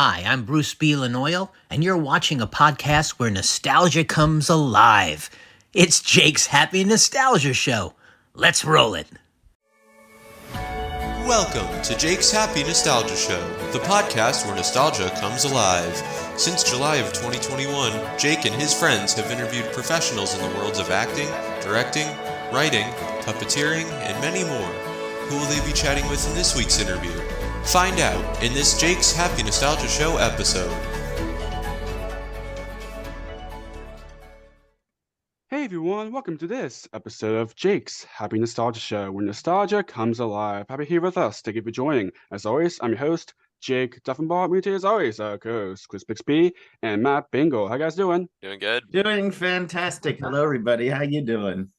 Hi, I'm Bruce B. Lanoyle, and you're watching a podcast where nostalgia comes alive. It's Jake's Happy Nostalgia Show. Let's roll it. Welcome to Jake's Happy Nostalgia Show, the podcast where nostalgia comes alive. Since July of 2021, Jake and his friends have interviewed professionals in the worlds of acting, directing, writing, puppeteering, and many more. Who will they be chatting with in this week's interview? Find out in this Jake's Happy Nostalgia Show episode. Hey everyone, welcome to this episode of Jake's Happy Nostalgia Show, where nostalgia comes alive. Happy here with us. Thank you for joining. As always, I'm your host, Jake Deffinbaugh. Me today, as always, co-host Chris Bixby and Matt Bingel. How you guys doing? Doing good. Doing fantastic. Hello, everybody. How you doing?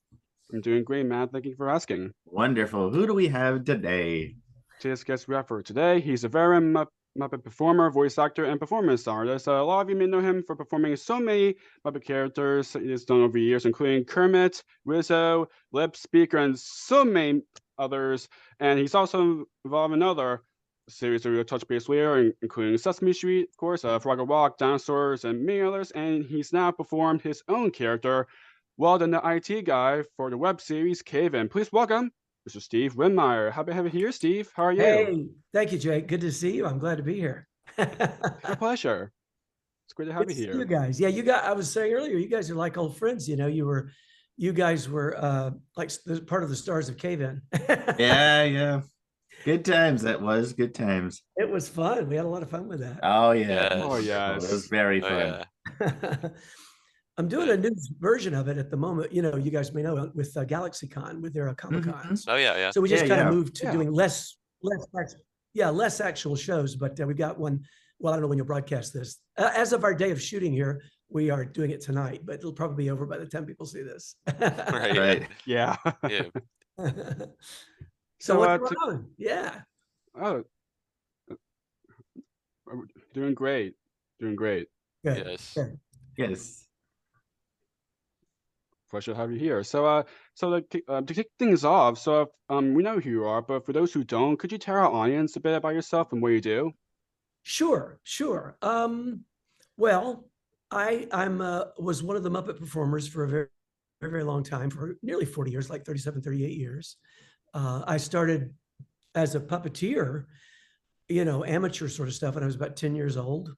I'm doing great, Matt. Thank you for asking. Wonderful. Who do we have today? Today's guest we have for today, he's a veteran Muppet performer, voice actor, and performance artist. A lot of you may know him for performing so many Muppet characters he's done over the years, including Kermit, Rizzo, Lips, Beaker, and so many others. And he's also involved in other series that we'll touch base later, including Sesame Street, of course, Fraggle Rock, Dinosaurs, and many others. And he's now performed his own character, Weldon the I.T guy, for the web series Cave-In. Please welcome Mr. Steve Whitmire. Happy to have you here, Steve. How are you? Hey, thank you, Jake. Good to see you. I'm glad to be here. My pleasure. It's great to have you here. You guys. Yeah, I was saying earlier, you guys are like old friends. You know, you guys were like part of the stars of Cave-In. Yeah. Good times. That was good times. It was fun. We had a lot of fun with that. Oh, yeah. Oh, yes. It was very fun. Yeah. I'm doing a new version of it at the moment. You know, you guys may know with GalaxyCon, with their Comic Cons. Oh, yeah. So we just kind of moved to Yeah. doing less actual shows, but we got one. Well, I don't know when you'll broadcast this. As of our day of shooting here, we are doing it tonight, but it'll probably be over by the time people see this. Right. Yeah. Yeah. So what's going on? Yeah. Oh, doing great. Doing great. Good. Yes. Good. Yes. Pleasure to have you here. So to kick things off, we know who you are, but for those who don't, could you tell our audience a bit about yourself and what you do? Sure. Well, I'm was one of the Muppet performers for a very, very, very long time, for nearly 40 years, like 37, 38 years. I started as a puppeteer, you know, amateur sort of stuff when I was about 10 years old,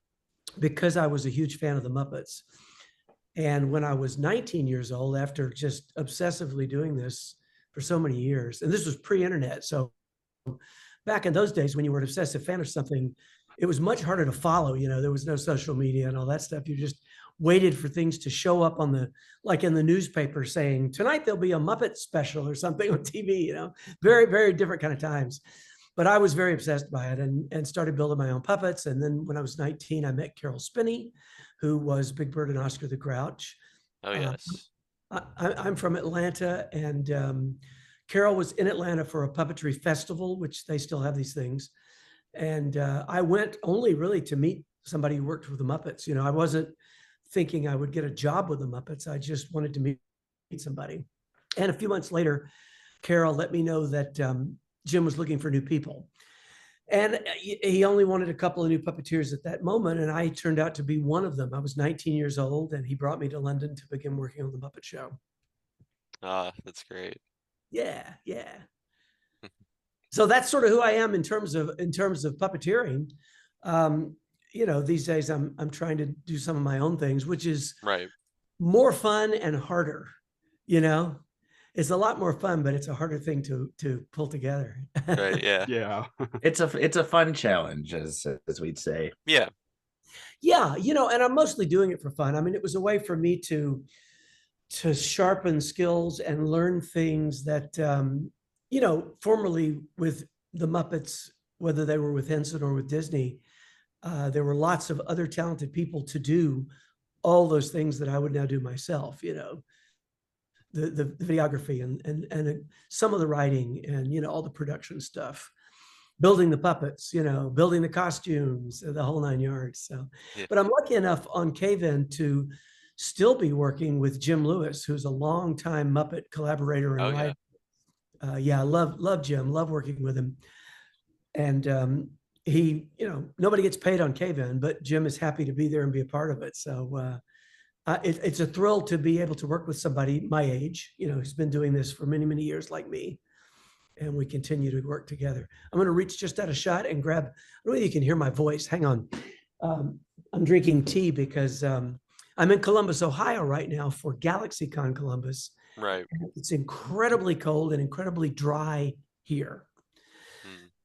because I was a huge fan of the Muppets. And when I was 19 years old, after just obsessively doing this for so many years, and this was pre-internet, so back in those days when you were an obsessive fan of something, it was much harder to follow. You know, there was no social media and all that stuff. You just waited for things to show up like in the newspaper saying, tonight there'll be a Muppet special or something on TV, you know, very, very different kind of times. But I was very obsessed by it and started building my own puppets. And then when I was 19, I met Carol Spinney, who was Big Bird and Oscar the Grouch. Oh, yes. I'm from Atlanta, and Carol was in Atlanta for a puppetry festival, which they still have these things. And I went only really to meet somebody who worked with the Muppets. You know, I wasn't thinking I would get a job with the Muppets. I just wanted to meet somebody. And a few months later, Carol let me know that Jim was looking for new people. And he only wanted a couple of new puppeteers at that moment, and I turned out to be one of them. I was 19 years old, and he brought me to London to begin working on the Muppet Show. That's great. Yeah. So that's sort of who I am in terms of puppeteering. You know, these days I'm trying to do some of my own things, which is Right. more fun and harder. You know, it's a lot more fun, but it's a harder thing to pull together. Right. Yeah. Yeah. It's a fun challenge, as we'd say. Yeah. Yeah, you know, and I'm mostly doing it for fun. I mean, it was a way for me to sharpen skills and learn things that, you know, formerly with the Muppets, whether they were with Henson or with Disney, there were lots of other talented people to do all those things that I would now do myself, you know, the videography and some of the writing and, you know, all the production stuff, building the puppets, you know, building the costumes, the whole 9 yards. So, Yeah. but I'm lucky enough on Cave-In to still be working with Jim Lewis, who's a longtime Muppet collaborator and writer. Yeah. Yeah, I love Jim, love working with him. And nobody gets paid on Cave-In, but Jim is happy to be there and be a part of it. So it's a thrill to be able to work with somebody my age, who's been doing this for many, many years like me. And we continue to work together. I'm going to reach just out a shot and grab, I don't know if you can hear my voice. Hang on. I'm drinking tea because I'm in Columbus, Ohio right now for GalaxyCon Columbus. Right. It's incredibly cold and incredibly dry here.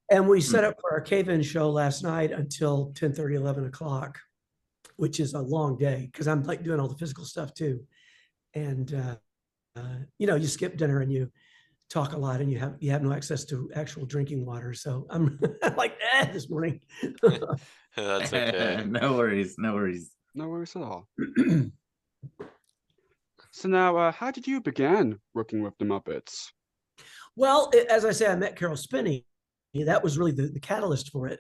And we set up for our Cave-In show last night until 10:30, 11 o'clock, which is a long day because I'm like doing all the physical stuff too. And, you skip dinner and you talk a lot and you have no access to actual drinking water. So I'm like, this morning. That's okay. No worries. No worries at all. So now, how did you begin working with the Muppets? Well, as I say, I met Carol Spinney. That was really the catalyst for it.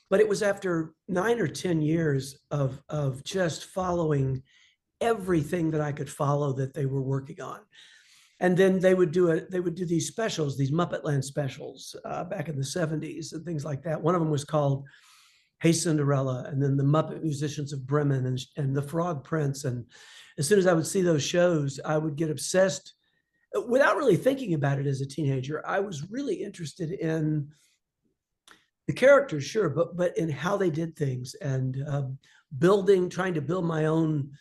But it was after 9 or 10 years of just following everything that I could follow that they were working on. And then they would do these specials, these Muppetland specials back in the 70s and things like that. One of them was called Hey Cinderella, and then the Muppet Musicians of Bremen and the Frog Prince. And as soon as I would see those shows, I would get obsessed without really thinking about it as a teenager. I was really interested in the characters, sure, but in how they did things and trying to build my own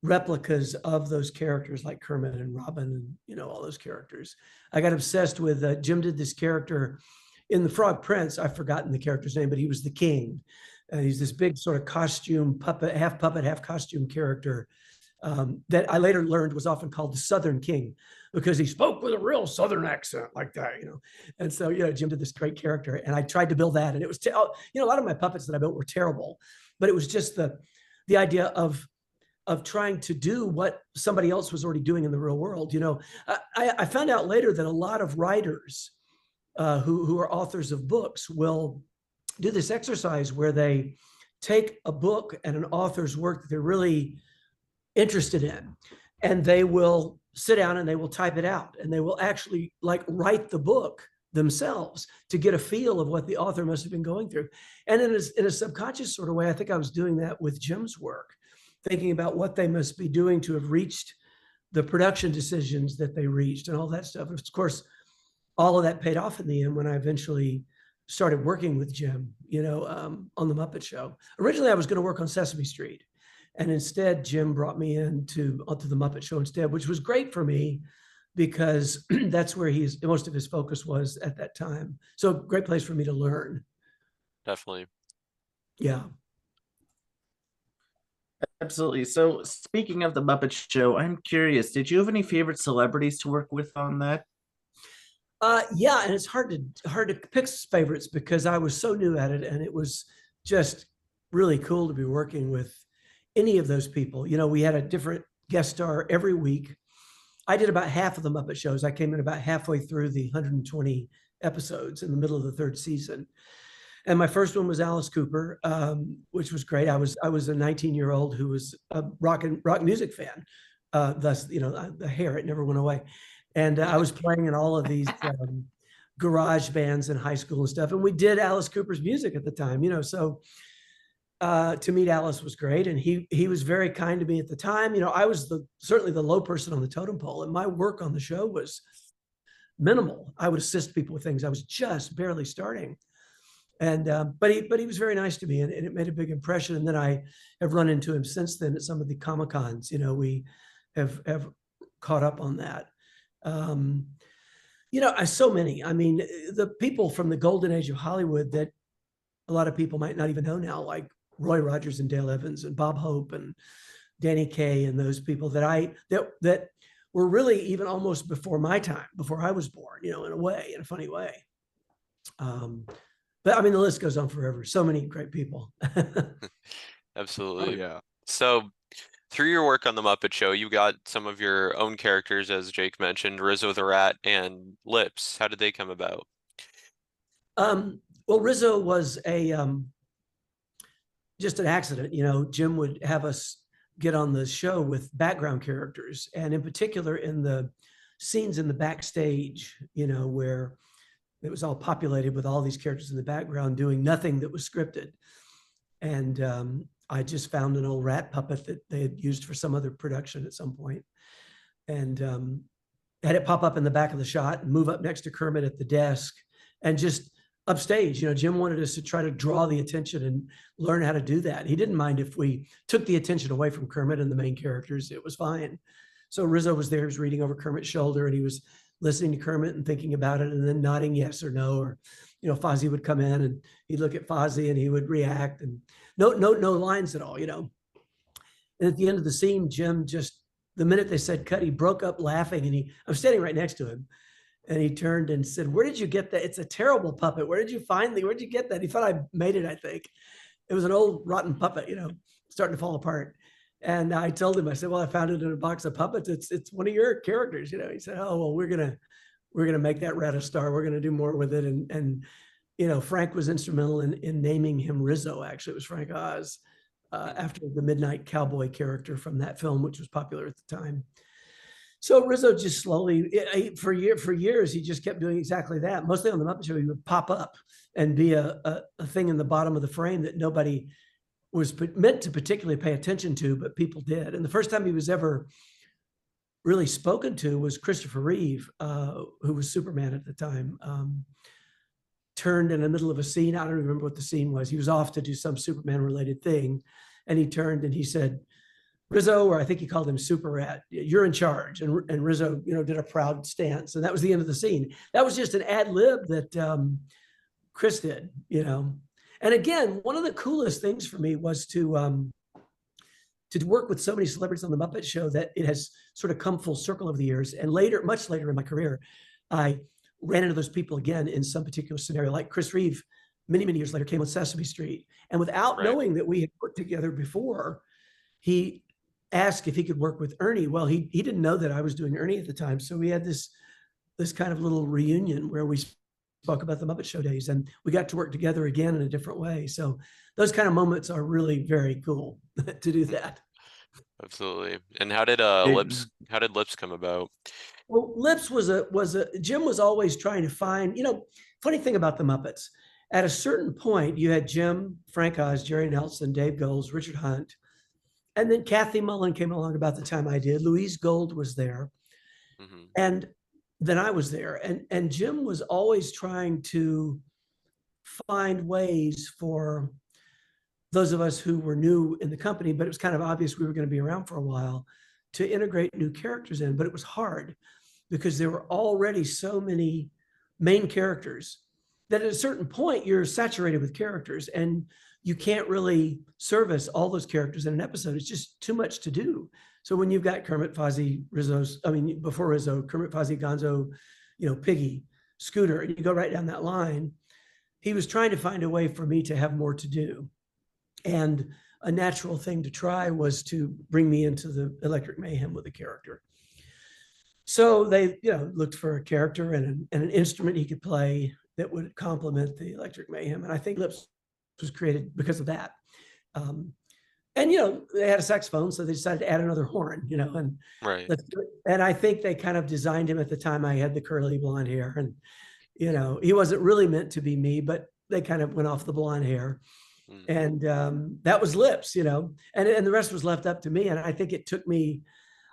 replicas of those characters like Kermit and Robin and all those characters. I got obsessed with Jim did this character in the Frog Prince. I've forgotten the character's name, but he was the king. He's this big sort of costume puppet, half costume character that I later learned was often called the Southern King because he spoke with a real Southern accent like that, And so, Jim did this great character, and I tried to build that, and it was, a lot of my puppets that I built were terrible, but it was just the idea of trying to do what somebody else was already doing in the real world. I found out later that a lot of writers who are authors of books will do this exercise where they take a book and an author's work that they're really interested in, and they will sit down and they will type it out, and they will actually write the book themselves to get a feel of what the author must have been going through. And in a subconscious sort of way, I think I was doing that with Jim's work, thinking about what they must be doing to have reached the production decisions that they reached and all that stuff. And of course, all of that paid off in the end when I eventually started working with Jim, on the Muppet Show. Originally, I was going to work on Sesame Street. And instead, Jim brought me onto the Muppet Show instead, which was great for me because that's where most of his focus was at that time. So great place for me to learn. Definitely. Yeah. Absolutely. So speaking of the Muppet Show, I'm curious, did you have any favorite celebrities to work with on that? Yeah, and it's hard to pick favorites because I was so new at it, and it was just really cool to be working with any of those people. We had a different guest star every week. I did about half of the Muppet shows. I came in about halfway through the 120 episodes in the middle of the third season. And my first one was Alice Cooper, which was great. I was a 19-year-old who was a rock music fan. Thus, the hair, it never went away. And I was playing in all of these garage bands in high school and stuff. And we did Alice Cooper's music at the time, so to meet Alice was great. And he was very kind to me at the time. I was certainly the low person on the totem pole, and my work on the show was minimal. I would assist people with things. I was just barely starting. And but he was very nice to me, and it made a big impression. And then I have run into him since then at some of the Comic-Cons. We have caught up on that. So many. I mean, the people from the golden age of Hollywood that a lot of people might not even know now, like Roy Rogers and Dale Evans and Bob Hope and Danny Kaye and those people that were really even almost before my time, before I was born, in a funny way. But I mean, the list goes on forever. So many great people. Absolutely. Oh, yeah. So through your work on the Muppet Show, you got some of your own characters, as Jake mentioned, Rizzo the Rat and Lips. How did they come about? Well, Rizzo was just an accident. Jim would have us get on the show with background characters, and in particular in the scenes in the backstage, where It was all populated with all these characters in the background doing nothing that was scripted. And I just found an old rat puppet that they had used for some other production at some point, and had it pop up in the back of the shot and move up next to Kermit at the desk, and just upstage. Jim wanted us to try to draw the attention and learn how to do that. He didn't mind if we took the attention away from Kermit and the main characters. It was fine. So Rizzo was there, he was reading over Kermit's shoulder, and he was listening to Kermit and thinking about it and then nodding yes or no. Or, Fozzie would come in and he'd look at Fozzie and he would react, and no lines at all, And at the end of the scene, Jim just, the minute they said cut, he broke up laughing, and I'm standing right next to him, and he turned and said, "Where did you get that? It's a terrible puppet. Where'd you get that?" He thought I made it, I think. It was an old rotten puppet, starting to fall apart. And I told him, I said, "Well, I found it in a box of puppets. It's one of your characters." He said, "Oh, well, we're gonna make that rat a star. We're gonna do more with it." And Frank was instrumental in naming him Rizzo. Actually, it was Frank Oz, after the Midnight Cowboy character from that film, which was popular at the time. So Rizzo just slowly, for years, he just kept doing exactly that. Mostly on the Muppet Show, he would pop up and be a thing in the bottom of the frame that nobody was meant to particularly pay attention to, but people did. And the first time he was ever really spoken to was Christopher Reeve, who was Superman at the time, turned in the middle of a scene. I don't remember what the scene was. He was off to do some Superman related thing. And he turned and he said, "Rizzo," or I think he called him Super Rat, "you're in charge." And Rizzo, did a proud stance. And that was the end of the scene. That was just an ad lib that Chris did, And again, one of the coolest things for me was to work with so many celebrities on the Muppet Show that it has sort of come full circle over the years. And later, much later in my career, I ran into those people again in some particular scenario. Like Chris Reeve, many, many years later, came on Sesame Street. And without knowing that we had worked together before, he asked if he could work with Ernie. Well, he didn't know that I was doing Ernie at the time. So we had this kind of little reunion where we spoke about the Muppet Show days, and we got to work together again in a different way. So those kind of moments are really very cool to do that. Absolutely. And how did Lips come about? Well, Lips was Jim was always trying to find, funny thing about the Muppets, at a certain point, you had Jim, Frank Oz, Jerry Nelson, Dave Goelz, Richard Hunt, and then Kathy Mullen came along about the time I did. Louise Gold was there. Mm-hmm. And then I was there. And Jim was always trying to find ways for those of us who were new in the company, but it was kind of obvious we were going to be around for a while, to integrate new characters in. But it was hard because there were already so many main characters that at a certain point you're saturated with characters and you can't really service all those characters in an episode. It's just too much to do. So when you've got Kermit, Fozzie, before Rizzo, Kermit, Fozzie, Gonzo, Piggy, Scooter, and you go right down that line, he was trying to find a way for me to have more to do. And a natural thing to try was to bring me into the Electric Mayhem with a character. So they, looked for a character and an instrument he could play that would complement the Electric Mayhem. And I think Lips was created because of that. And, they had a saxophone, so they decided to add another horn, and right. And I think they kind of designed him at the time I had the curly blonde hair, and, he wasn't really meant to be me, but they kind of went off the blonde hair. And that was Lips, and the rest was left up to me. And I think it took me,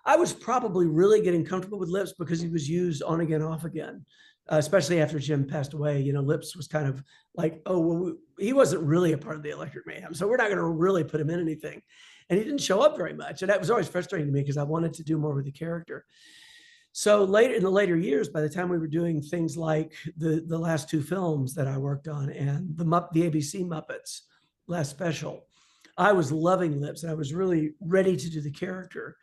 I was probably really getting comfortable with Lips because he was used on again, off again, especially after Jim passed away. Lips was kind of like, oh, well, he wasn't really a part of the Electric Mayhem, so we're not going to really put him in anything. And he didn't show up very much. And that was always frustrating to me because I wanted to do more with the character. So in the later years, by the time we were doing things like the last two films that I worked on and the ABC Muppets last special, I was loving Lips and I was really ready to do the character.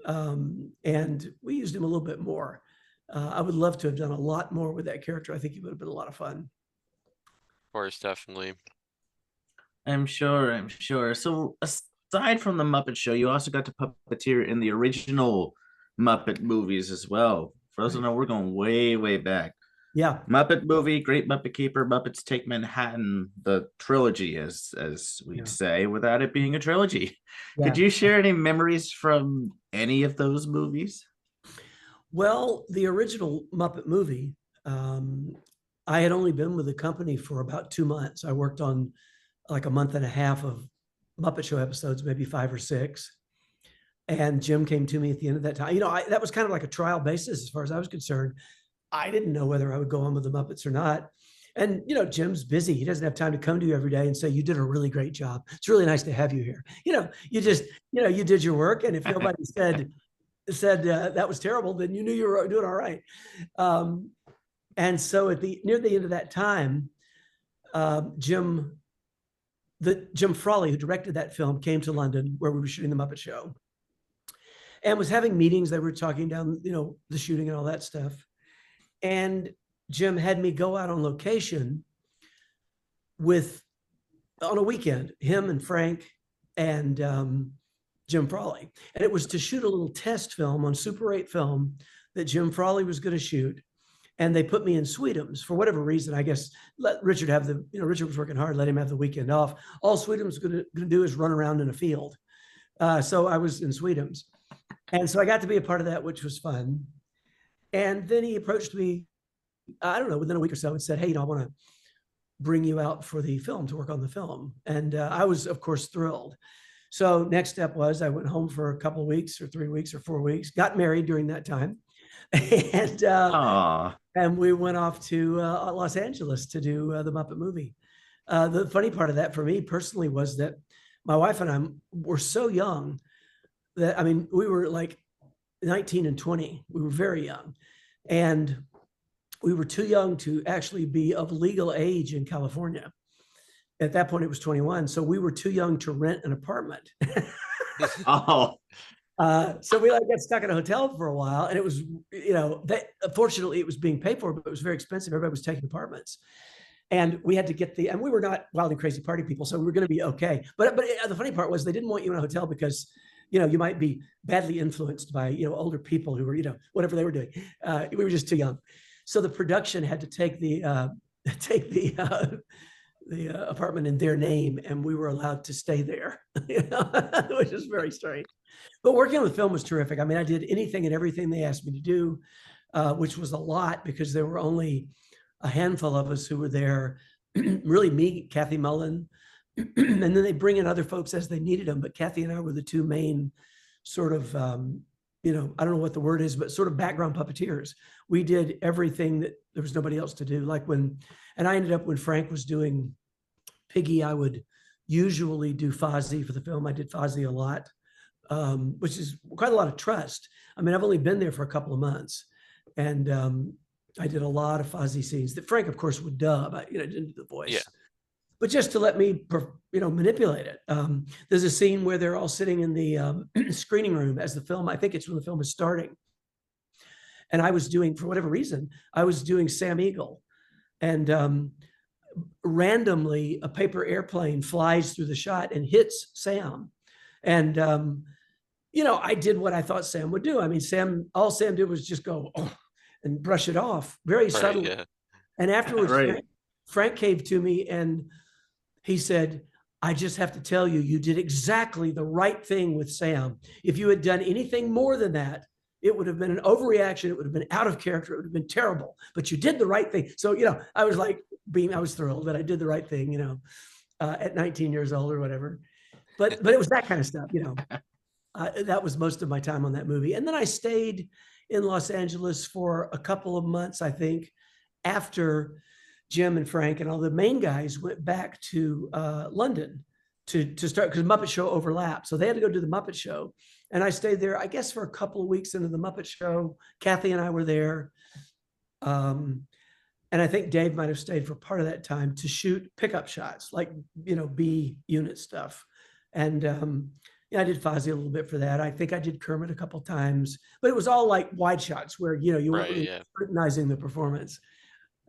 And we used him a little bit more. I would love to have done a lot more with that character. I think it would have been a lot of fun. Of course, definitely. I'm sure. So aside from the Muppet Show, you also got to puppeteer in the original Muppet movies as well. For those who know, we're going way, way back. Yeah. Muppet Movie, Great Muppet Caper, Muppets Take Manhattan, the trilogy, as we'd say, without it being a trilogy. Yeah. Could you share any memories from any of those movies? Well, the original Muppet Movie, I had only been with the company for about 2 months. I worked on like a month and a half of Muppet Show episodes, maybe 5 or 6. And Jim came to me at the end of that time. That was kind of like a trial basis as far as I was concerned. I didn't know whether I would go on with the Muppets or not. And, Jim's busy. He doesn't have time to come to you every day and say, you did a really great job. It's really nice to have you here. You did your work. And if nobody said that was terrible, then you knew you were doing all right. And so near the end of that time, Jim Frawley, who directed that film, came to London where we were shooting the Muppet Show and was having meetings. They were talking down, the shooting and all that stuff. And Jim had me go out on location on a weekend, him and Frank and Jim Frawley. And it was to shoot a little test film on Super 8 film that Jim Frawley was going to shoot. And they put me in Sweetums for whatever reason. I guess let Richard have Richard was working hard, let him have the weekend off. All Sweetums was going to do is run around in a field. So I was in Sweetums. And so I got to be a part of that, which was fun. And then he approached me, I don't know, within a week or so and said, hey, I want to bring you out for the film to work on the film. And I was, of course, thrilled. So next step was I went home for a couple of weeks or 3 weeks or 4 weeks, got married during that time. And we went off to Los Angeles to do the Muppet Movie. The funny part of that for me personally was that my wife and I were so young that, we were like 19 and 20. We were very young. And we were too young to actually be of legal age in California. At that point, it was 21. So we were too young to rent an apartment. So we got stuck in a hotel for a while, and it was, fortunately it was being paid for, but it was very expensive. Everybody was taking apartments, and we had to and we were not wild and crazy party people, so we were going to be okay. But the funny part was they didn't want you in a hotel because, you might be badly influenced by, older people who were, whatever they were doing. We were just too young. So the production had to take the apartment in their name, and we were allowed to stay there, which is very strange. But working on the film was terrific. I did anything and everything they asked me to do, which was a lot because there were only a handful of us who were there. Really me, Kathy Mullen, and then they bring in other folks as they needed them. But Kathy and I were the two main sort of, I don't know what the word is, but sort of background puppeteers. We did everything that there was nobody else to do. And I ended up when Frank was doing Piggy, I would usually do Fozzie for the film. I did Fozzie a lot, which is quite a lot of trust. I've only been there for a couple of months, and I did a lot of Fozzie scenes that Frank, of course, would dub. I didn't do the voice. Yeah. But just to let me, manipulate it. There's a scene where they're all sitting in the screening room as the film, I think it's when the film is starting. And I was doing, for whatever reason, Sam Eagle. And randomly, a paper airplane flies through the shot and hits Sam. And, I did what I thought Sam would do. All Sam did was just go, oh, and brush it off very subtly. Yeah. And afterwards, Frank came to me and he said, I just have to tell you, you did exactly the right thing with Sam. If you had done anything more than that, it would have been an overreaction. It would have been out of character. It would have been terrible, but you did the right thing. So, I was I was thrilled that I did the right thing, at 19 years old or whatever. But it was that kind of stuff, that was most of my time on that movie. And then I stayed in Los Angeles for a couple of months, I think, after Jim and Frank and all the main guys went back to London to start, because Muppet Show overlapped. So they had to go do the Muppet Show. And I stayed there, I guess, for a couple of weeks into the Muppet Show. Kathy and I were there. And I think Dave might have stayed for part of that time to shoot pickup shots, like, B unit stuff. And I did Fozzie a little bit for that. I think I did Kermit a couple of times, but it was all like wide shots where, you weren't really scrutinizing the performance.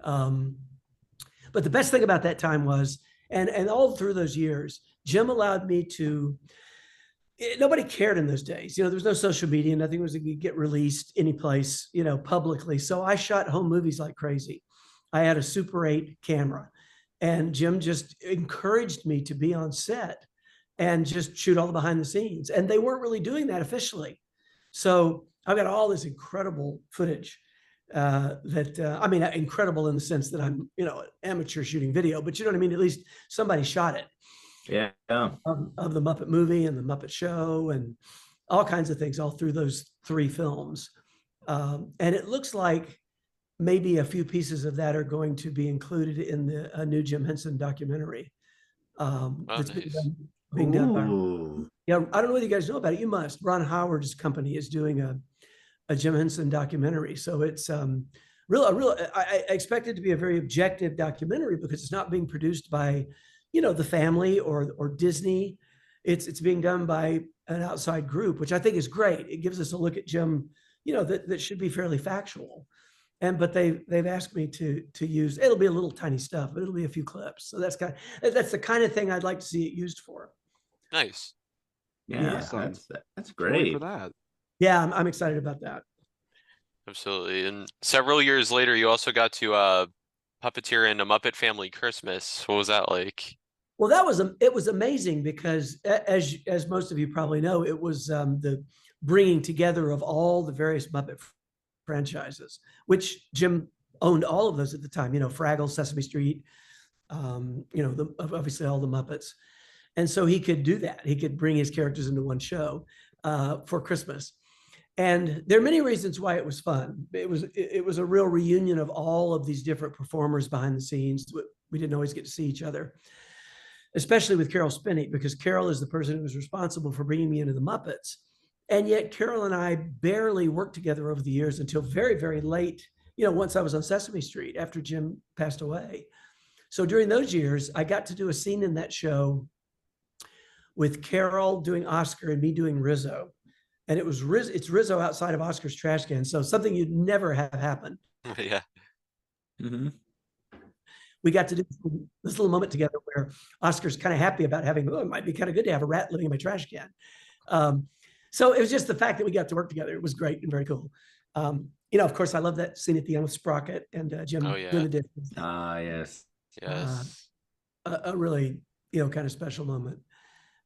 But the best thing about that time was, and all through those years, Jim allowed me to, nobody cared in those days. There was no social media. Nothing was going to get released any place, publicly. So I shot home movies like crazy. I had a Super 8 camera, and Jim just encouraged me to be on set and just shoot all the behind the scenes. And they weren't really doing that officially. So I've got all this incredible footage I mean, incredible in the sense that I'm, you know, an amateur shooting video, but you know what I mean? At least somebody shot it. Yeah. Of the Muppet Movie and the Muppet Show and all kinds of things all through those 3 films. And it looks like maybe a few pieces of that are going to be included in a new Jim Henson documentary. That's nice. being done by, Ooh. yeah, I don't know whether you guys know about it. You must. Ron Howard's company is doing a Jim Henson documentary. So it's I expect it to be a very objective documentary because it's not being produced by, you know, the family or Disney. It's being done by an outside group, which I think is great. It gives us a look at Jim, you know, that should be fairly factual. But they've asked me to use, it'll be a little tiny stuff, but it'll be a few clips. So that's the kind of thing I'd like to see it used for. Nice. Yeah, Awesome. that's Can't wait great. for that. Yeah, I'm excited about that. Absolutely. And several years later, you also got to puppeteer in a Muppet Family Christmas. What was that like? Well, it was amazing because as most of you probably know, it was the bringing together of all the various Muppet franchises, which Jim owned all of those at the time, you know, Fraggle, Sesame Street, you know, obviously all the Muppets. And so he could do that. He could bring his characters into one show for Christmas. And there are many reasons why it was fun. It was a real reunion of all of these different performers behind the scenes. We didn't always get to see each other, especially with Carol Spinney, because Carol is the person who was responsible for bringing me into the Muppets. And yet Carol and I barely worked together over the years until very, very late, you know, once I was on Sesame Street after Jim passed away. So during those years, I got to do a scene in that show with Carol doing Oscar and me doing Rizzo. And it's Rizzo outside of Oscar's trash can. So something you'd never have happened. Yeah. Mm-hmm. We got to do this little moment together where Oscar's kind of happy about having, it might be kind of good to have a rat living in my trash can. So it was just the fact that we got to work together. It was great and very cool. You know, of course, I love that scene at the end with Sprocket and Jim doing the dishes. Ah, yes. Yes. A really, you know, kind of special moment.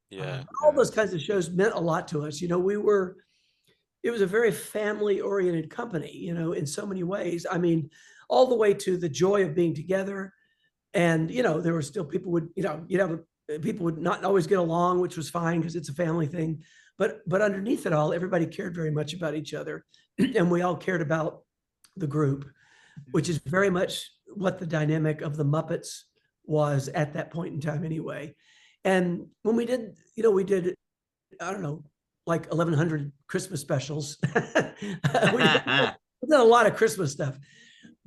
Yeah. All those kinds of shows meant a lot to us. You know, it was a very family-oriented company, you know, in so many ways. I mean, all the way to the joy of being together. And, you know, there were still people people would not always get along, which was fine because it's a family thing. But underneath it all, everybody cared very much about each other. And we all cared about the group, which is very much what the dynamic of the Muppets was at that point in time anyway. And when we did, I don't know, like 1,100 Christmas specials. we did a lot of Christmas stuff,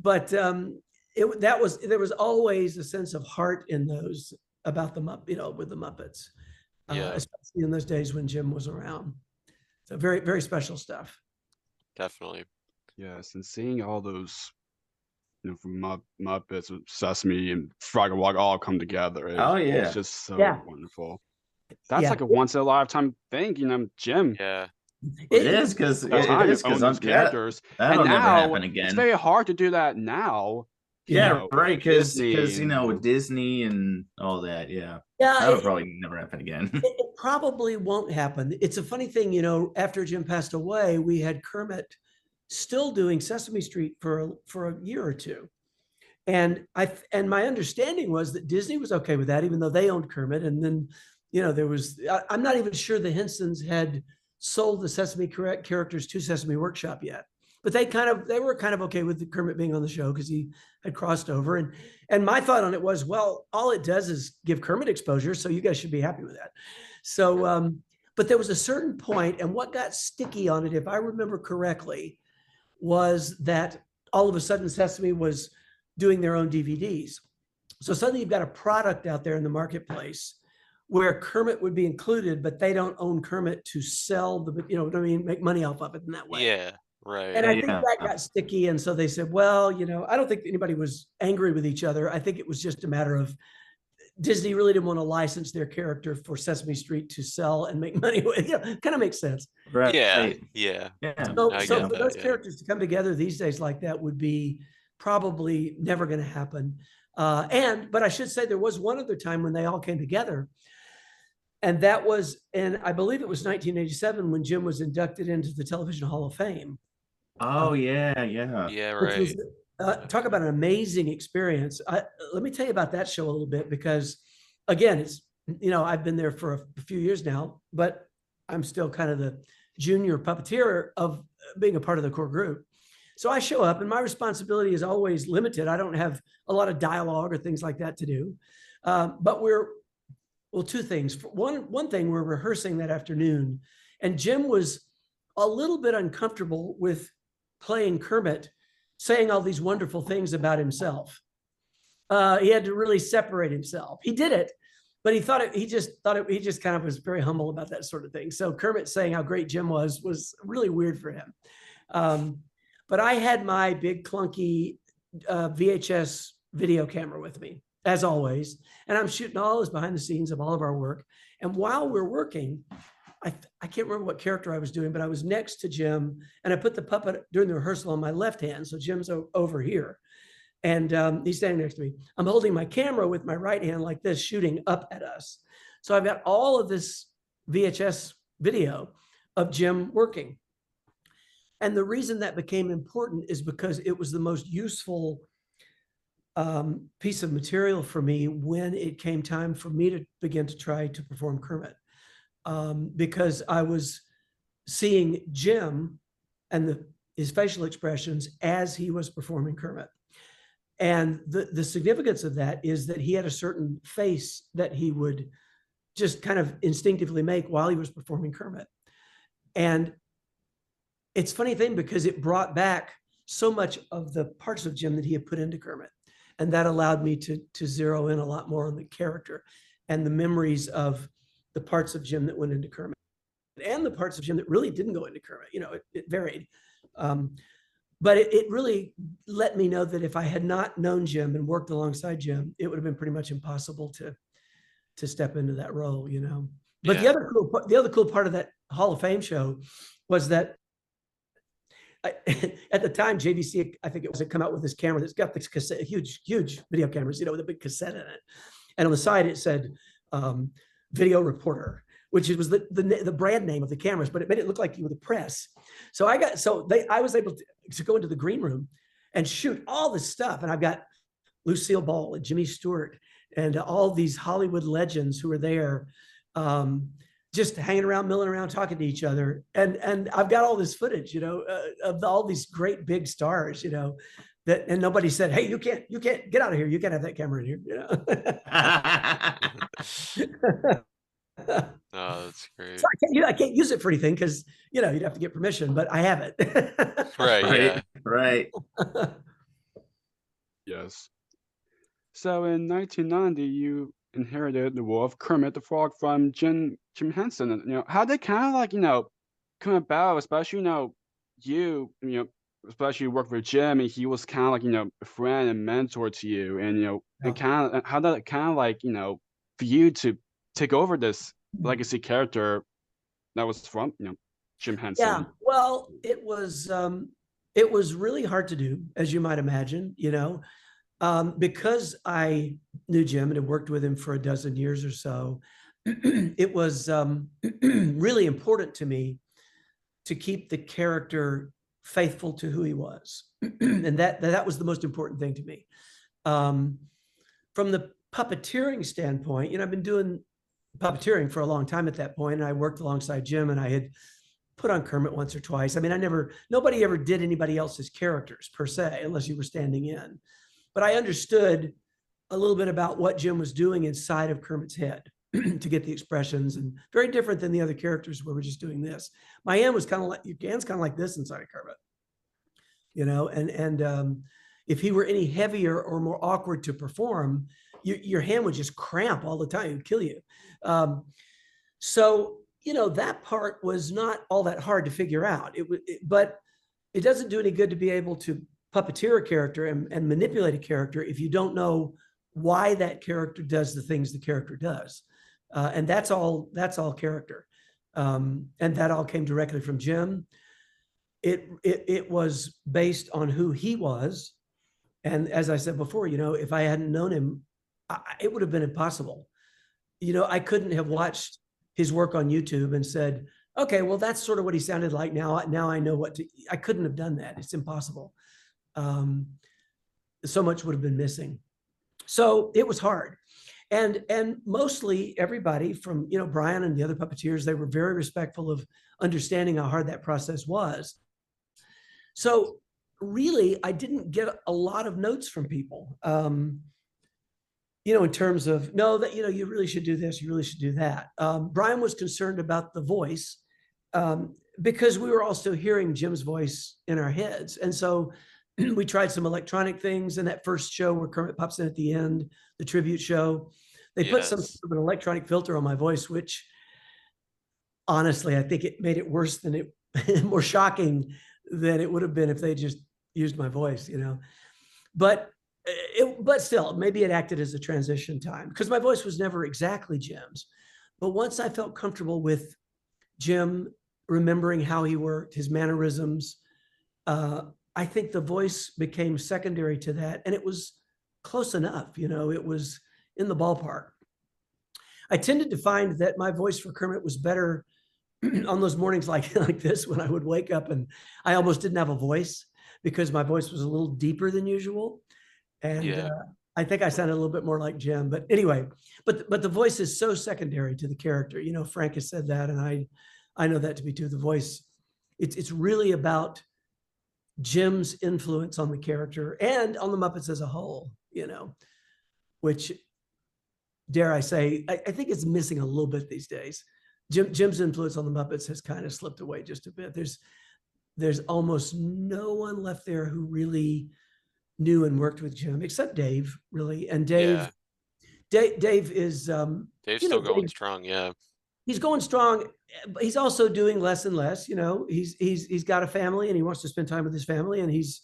but there was always a sense of heart in those about the with the Muppets, especially in those days when Jim was around. So very, very special stuff. Definitely. Yes, and seeing all those, you know, from Muppets, Sesame, and Fraggle Rock all come together. It's just so wonderful. That's like a once in a lifetime thing, you know, Jim. Yeah. It is because those characters. That'll never happen again. It's very hard to do that now. Yeah, right. Because you know, with Disney and all that, that'll probably never happen again. It probably won't happen. It's a funny thing, you know. After Jim passed away, we had Kermit still doing Sesame Street for a year or two, and my understanding was that Disney was okay with that, even though they owned Kermit. And then, you know, I'm not even sure the Hensons had sold the Sesame characters to Sesame Workshop yet, but they were kind of okay with the Kermit being on the show because he had crossed over. And my thought on it was, well, all it does is give Kermit exposure, so you guys should be happy with that. So, but there was a certain point, and what got sticky on it, if I remember correctly, was that all of a sudden Sesame was doing their own DVDs. So suddenly you've got a product out there in the marketplace where Kermit would be included, but they don't own Kermit to sell you know what I mean, make money off of it in that way. Yeah, right. And I think that got sticky. And so they said, well, you know, I don't think anybody was angry with each other. I think it was just a matter of Disney really didn't want to license their character for Sesame Street to sell and make money with. You know, kind of makes sense. Right. Yeah. So for those characters to come together these days like that would be probably never going to happen. But I should say there was one other time when they all came together. And that was, and I believe it was 1987 when Jim was inducted into the Television Hall of Fame. Oh yeah, yeah. Yeah, which right. was talk about an amazing experience. Let me tell you about that show a little bit, because again, it's, I've been there for a few years now, but I'm still kind of the junior puppeteer of being a part of the core group. So I show up and my responsibility is always limited. I don't have a lot of dialogue or things like that to do. But two things. One thing, we're rehearsing that afternoon, and Jim was a little bit uncomfortable with playing Kermit, saying all these wonderful things about himself. He had to really separate himself. He did it, but he just kind of was very humble about that sort of thing. So Kermit saying how great Jim was really weird for him. But I had my big clunky VHS video camera with me, as always, and I'm shooting all this behind the scenes of all of our work. And while we're working, I can't remember what character I was doing, but I was next to Jim, and I put the puppet during the rehearsal on my left hand, so Jim's over here, and he's standing next to me. I'm holding my camera with my right hand like this, shooting up at us. So I've got all of this VHS video of Jim working. And the reason that became important is because it was the most useful piece of material for me when it came time for me to begin to try to perform Kermit. Because I was seeing Jim and his facial expressions as he was performing Kermit. And the significance of that is that he had a certain face that he would just kind of instinctively make while he was performing Kermit. And it's a funny thing, because it brought back so much of the parts of Jim that he had put into Kermit. And that allowed me to zero in a lot more on the character and the memories of the parts of Jim that went into Kermit and the parts of Jim that really didn't go into Kermit. It varied. But it really let me know that if I had not known Jim and worked alongside Jim, it would have been pretty much impossible to step into that role, But Yeah. the other cool part of that Hall of Fame show was that at the time, JVC, I think it was, had come out with this camera that's got this cassette, huge video cameras, with a big cassette in it. And on the side, it said video reporter, which was the brand name of the cameras, but it made it look like you were the press. So I was able to go into the green room and shoot all this stuff. And I've got Lucille Ball and Jimmy Stewart and all these Hollywood legends who were there, just hanging around, milling around, talking to each other. And I've got all this footage, of all these great big stars, and nobody said, "Hey, you can't get out of here. You can't have that camera in here." Oh, that's great. So I can't use it for anything because, you'd have to get permission, but I have it. Right, yeah. Right. Yes. So in 1990, you inherited the role of Kermit the Frog from Jim Henson. And, how they kind of like, come about, especially, especially you work with Jim, and he was kind of like, a friend and mentor to you. And, and kind of how that kind of like, for you to take over this legacy character that was from, Jim Henson. Yeah, well, it was really hard to do, as you might imagine, because I knew Jim and had worked with him for a dozen years or so. It was really important to me to keep the character faithful to who he was. And that was the most important thing to me. From the puppeteering standpoint, I've been doing puppeteering for a long time at that point, and I worked alongside Jim, and I had put on Kermit once or twice. I mean, nobody ever did anybody else's characters per se, unless you were standing in. But I understood a little bit about what Jim was doing inside of Kermit's head to get the expressions, and very different than the other characters where we're just doing this. My hand was kind of like, your hand's kind of like this inside of Kermit, and if he were any heavier or more awkward to perform, your hand would just cramp all the time. It would kill you. So, that part was not all that hard to figure out. But it doesn't do any good to be able to puppeteer a character and manipulate a character if you don't know why that character does the things the character does. And that's all character. And that all came directly from Jim. It was based on who he was. And as I said before, if I hadn't known him, it would have been impossible. I couldn't have watched his work on YouTube and said, Okay, well, that's sort of what he sounded like. Now I know what to. I couldn't have done that. It's impossible. So much would have been missing. So it was hard. And mostly everybody from, Brian and the other puppeteers, they were very respectful of understanding how hard that process was. So really, I didn't get a lot of notes from people, in terms of, no, that, you really should do this, you really should do that. Brian was concerned about the voice because we were also hearing Jim's voice in our heads. And so we tried some electronic things in that first show where Kermit pops in at the end, the tribute show. They put some sort of an electronic filter on my voice, which honestly, I think it made it worse than it, more shocking than it would have been if they just used my voice, But still, maybe it acted as a transition time because my voice was never exactly Jim's. But once I felt comfortable with Jim, remembering how he worked, his mannerisms, I think the voice became secondary to that, and it was close enough. It was in the ballpark. I tended to find that my voice for Kermit was better on those mornings like this when I would wake up and I almost didn't have a voice because my voice was a little deeper than usual. And I think I sounded a little bit more like Jim. But anyway, but the voice is so secondary to the character. Frank has said that, and I know that to be true. The voice, it's really about Jim's influence on the character and on the Muppets as a whole, which, dare I say, I think it's missing a little bit these days. Jim's influence on the Muppets has kind of slipped away just a bit. There's almost no one left there who really knew and worked with Jim, except Dave, really. And Dave is Dave's still going strong, yeah. He's going strong, but he's also doing less and less. He's got a family and he wants to spend time with his family, and he's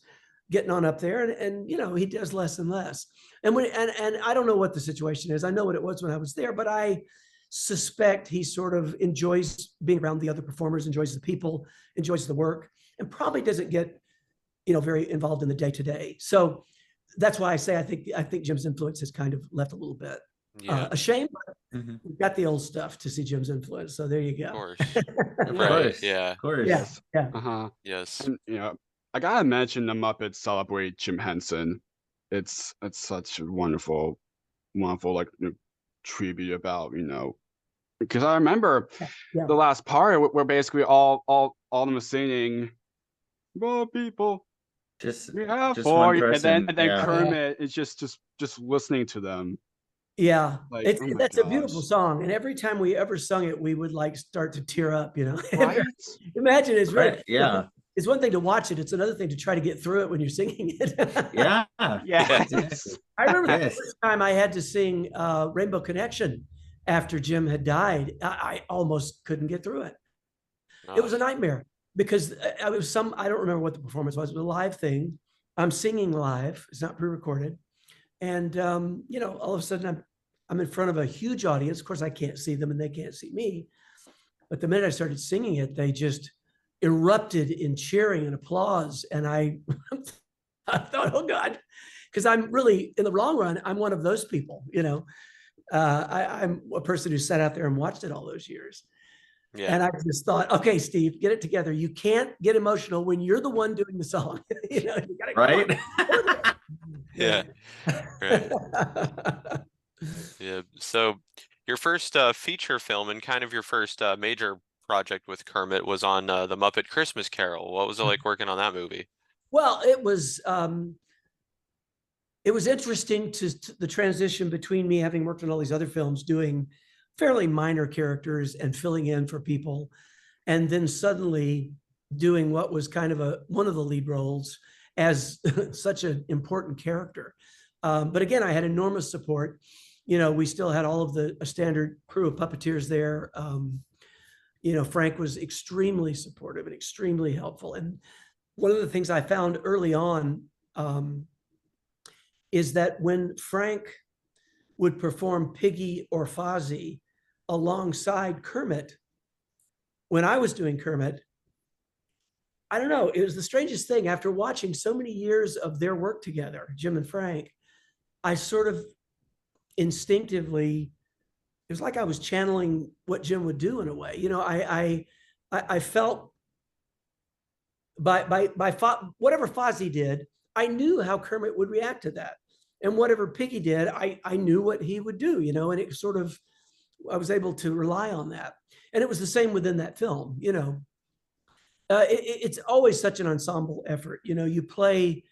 getting on up there, and he does less and less. And I don't know what the situation is. I know what it was when I was there, but I suspect he sort of enjoys being around the other performers, enjoys the people, enjoys the work, and probably doesn't get very involved in the day-to-day. So that's why I say I think Jim's influence has kind of left a little bit. Yeah. A shame, but we've got the old stuff to see Jim's influence. So there you go. Of course. Of Right, course. yeah. Of course. Yeah. Yes. And, I gotta mention the Muppets celebrate Jim Henson. It's such a wonderful like tribute about because I remember the last part where basically all of them are singing, "Well, people, we have for you," and then Kermit is just listening to them. Yeah, Like, that's a beautiful song, and every time we ever sung it, we would like start to tear up. Right? Imagine it's really It's one thing to watch it; it's another thing to try to get through it when you're singing it. Yeah. I remember the first time I had to sing "Rainbow Connection" after Jim had died. I almost couldn't get through it. It was a nightmare because I don't remember what the performance was. It was a live thing. I'm singing live. It's not pre-recorded. And, all of a sudden I'm in front of a huge audience. Of course, I can't see them and they can't see me. But the minute I started singing it, they just erupted in cheering and applause. And I thought, oh God, because I'm really, in the long run, I'm one of those people, I'm a person who sat out there and watched it all those years. Yeah. And I just thought, okay, Steve, get it together. You can't get emotional when you're the one doing the song. You gotta right? Yeah. Right. Yeah. So your first feature film and kind of your first major project with Kermit was on the Muppet Christmas Carol. What was it like working on that movie? Well, it was interesting to the transition between me having worked on all these other films, doing fairly minor characters and filling in for people, and then suddenly doing what was kind of one of the lead roles as such an important character. But again, I had enormous support. We still had all of the standard crew of puppeteers there. Frank was extremely supportive and extremely helpful. And one of the things I found early on is that when Frank would perform Piggy or Fozzie alongside Kermit, when I was doing Kermit, I don't know, it was the strangest thing. After watching so many years of their work together, Jim and Frank, I sort of instinctively, it was like I was channeling what Jim would do in a way. I felt whatever Fozzie did, I knew how Kermit would react to that. And whatever Piggy did, I knew what he would do, you know, and it sort of, I was able to rely on that. And it was the same within that film, you know. It's always such an ensemble effort. You know, you play,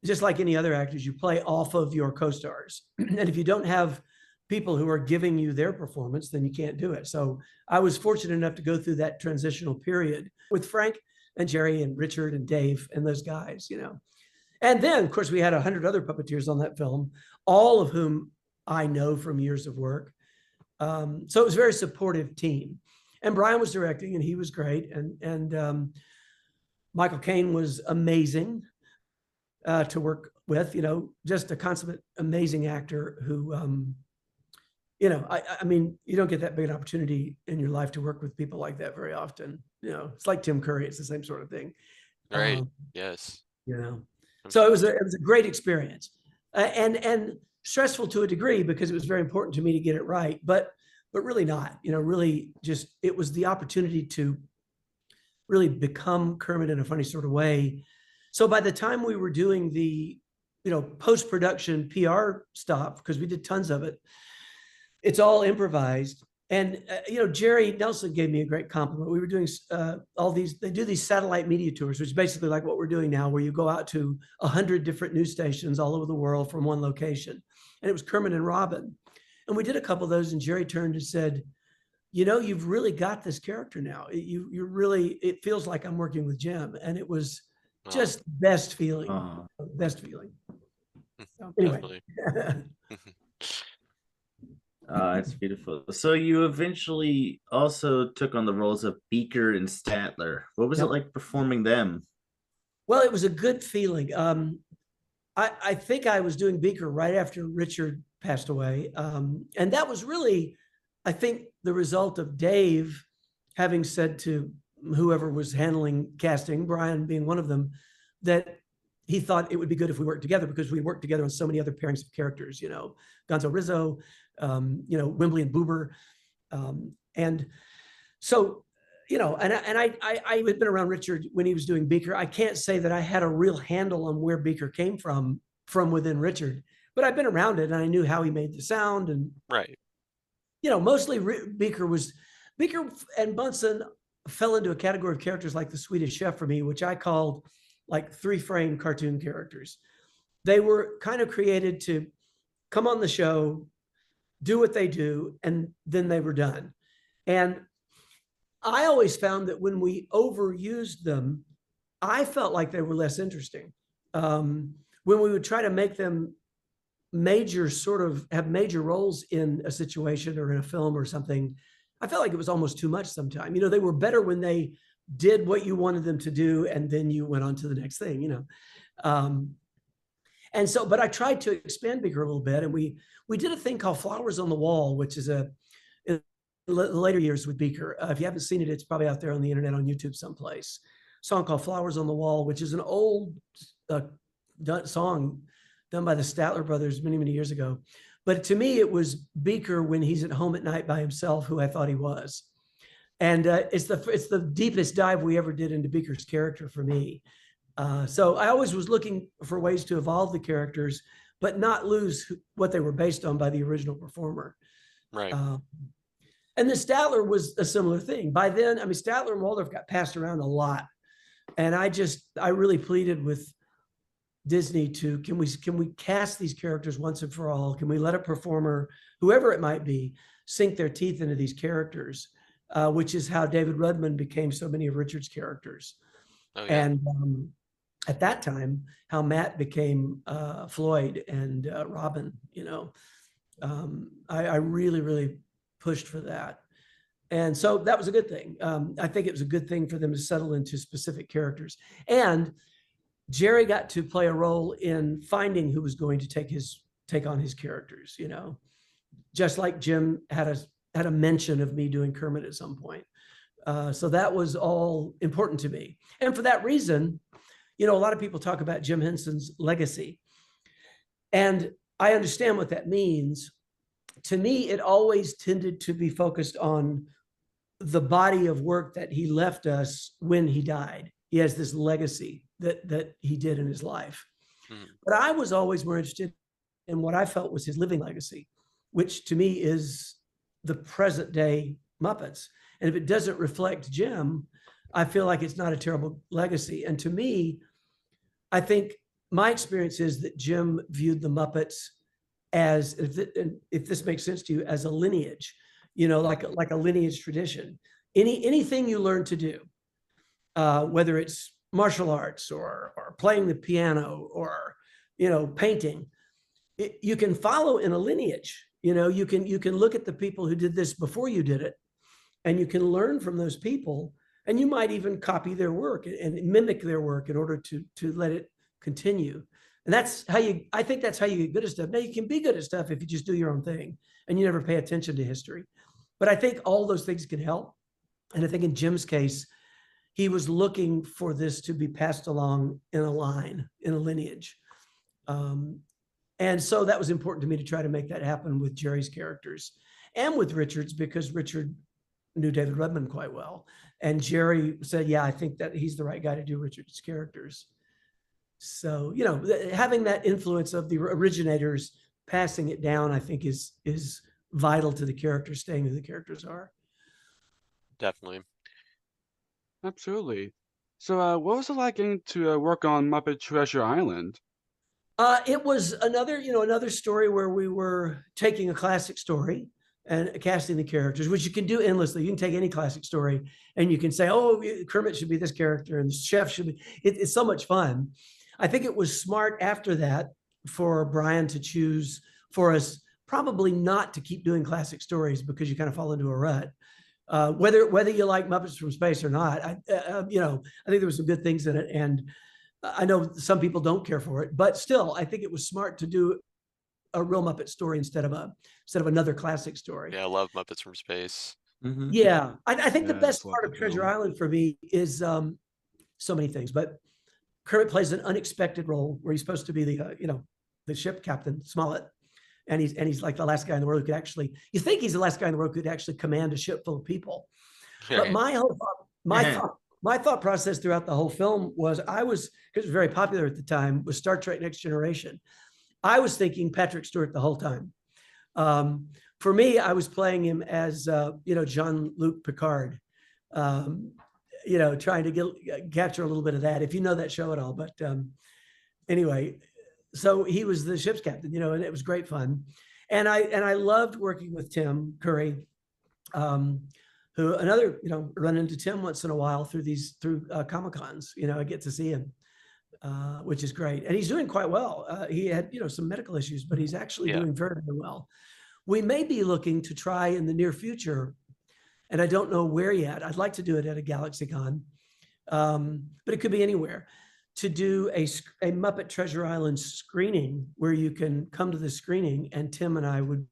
just like any other actors, you play off of your co-stars. And if you don't have people who are giving you their performance, then you can't do it. So I was fortunate enough to go through that transitional period with Frank and Jerry and Richard and Dave and those guys, you know. And then, of course, we had 100 other puppeteers on that film, all of whom I know from years of work. So it was a very supportive team. And Brian was directing, and he was great. And Michael Caine was amazing to work with, you know, just a consummate, amazing actor who, you know, I mean, you don't get that big an opportunity in your life to work with people like that very often. You know, it's like Tim Curry. It's the same sort of thing. Right. Yes. You know, so it was a great experience, and stressful to a degree because it was very important to me to get it right, but really not, you know, really just, it was the opportunity to really become Kermit in a funny sort of way. So by the time we were doing the, you know, post-production PR stuff, because we did tons of it, it's all improvised. And, you know, Jerry Nelson gave me a great compliment. We were doing all these, they do these satellite media tours, which is basically like what we're doing now, where you go out to 100 different news stations all over the world from one location. And it was Kermit and Robin. And we did a couple of those, and Jerry turned and said, you know, you've really got this character now. You really, it feels like I'm working with Jim. And it was just best feeling, best feeling. So, anyway. It's beautiful. So you eventually also took on the roles of Beaker and Statler. What was it like performing them? Well, it was a good feeling. I think I was doing Beaker right after Richard passed away. And that was really, I think, the result of Dave having said to whoever was handling casting, Brian being one of them, that he thought it would be good if we worked together, because we worked together on so many other pairings of characters, you know, Gonzo Rizzo, you know, Wembley and Boober. And so, you know, and I had been around Richard when he was doing Beaker. I can't say that I had a real handle on where Beaker came from within Richard, but I've been around it and I knew how he made the sound. And, right, you know, mostly Beaker and Bunsen fell into a category of characters like the Swedish Chef for me, which I called like 3-frame cartoon characters. They were kind of created to come on the show, do what they do, and then they were done. And I always found that when we overused them, I felt like they were less interesting. When we would try to make them have major roles in a situation or in a film or something, I felt like it was almost too much sometimes. You know, they were better when they did what you wanted them to do, and then you went on to the next thing, you know. And so, but I tried to expand Beaker a little bit, and we did a thing called Flowers on the Wall, which is in the later years with Beaker. If you haven't seen it, it's probably out there on the internet on YouTube someplace. A song called Flowers on the Wall, which is an old song done by the Statler brothers many, many years ago. But to me, it was Beaker when he's at home at night by himself, who I thought he was. And it's the deepest dive we ever did into Beaker's character for me. So I always was looking for ways to evolve the characters, but not lose what they were based on by the original performer. right. And the Statler was a similar thing. By then, I mean, Statler and Waldorf got passed around a lot. And I really pleaded with Disney to, can we cast these characters once and for all? Can we let a performer, whoever it might be, sink their teeth into these characters? Which is how David Rudman became so many of Richard's characters. Oh, yeah. And at that time, how Matt became Floyd and Robin, you know. I really, really pushed for that. And so that was a good thing. I think it was a good thing for them to settle into specific characters. And Jerry got to play a role in finding who was going to take on his characters, you know, just like Jim had a mention of me doing Kermit at some point. So that was all important to me. And for that reason, you know, a lot of people talk about Jim Henson's legacy. And I understand what that means. To me, it always tended to be focused on the body of work that he left us when he died. He has this legacy that he did in his life. But I was always more interested in what I felt was his living legacy, which to me is the present day Muppets. And if it doesn't reflect Jim, I feel like it's not a terrible legacy. And to me, I think my experience is that Jim viewed the Muppets as, if this makes sense to you, as a lineage, like a lineage tradition. Anything you learn to do, whether it's martial arts or playing the piano or, painting, you can follow in a lineage. You can look at the people who did this before you did it, and you can learn from those people, and you might even copy their work and mimic their work in order to let it continue. And I think that's how you get good at stuff. Now, you can be good at stuff if you just do your own thing and you never pay attention to history. But I think all those things can help. And I think in Jim's case, he was looking for this to be passed along in a line, in a lineage. And so that was important to me to try to make that happen with Jerry's characters and with Richard's, because Richard knew David Rudman quite well. And Jerry said, yeah, I think that he's the right guy to do Richard's characters. So, having that influence of the originators, passing it down, I think is vital to the characters staying who the characters are. Definitely. Absolutely. So what was it like getting to work on Muppet Treasure Island? It was another story where we were taking a classic story and casting the characters, which you can do endlessly. You can take any classic story and you can say, oh, Kermit should be this character and the chef should be. It's so much fun. I think it was smart after that for Brian to choose for us probably not to keep doing classic stories, because you kind of fall into a rut. Whether you like Muppets from Space or not, I think there were some good things in it, and I know some people don't care for it, but still, I think it was smart to do a real Muppet story instead of another classic story. Yeah, I love Muppets from Space. Mhm. Yeah, I think the best it's a part of lovely Treasure film. Island for me is so many things, but Kermit plays an unexpected role where he's supposed to be the ship captain, Smollett, and he's like the last guy in the world who could actually. You think he's the last guy in the world who could actually command a ship full of people, but my thought process throughout the whole film was, because it was very popular at the time, was Star Trek Next Generation. I was thinking Patrick Stewart the whole time. For me, I was playing him as Jean-Luc Picard, trying to capture a little bit of that, if you know that show at all. But anyway, so he was the ship's captain, and it was great fun. And I loved working with Tim Curry, who run into Tim once in a while through Comic-Cons. I get to see him, which is great. And he's doing quite well. He had, some medical issues, but he's actually doing very, very well. We may be looking to try in the near future, and I don't know where yet. I'd like to do it at a GalaxyCon, but it could be anywhere, to do a Muppet Treasure Island screening where you can come to the screening and Tim and I would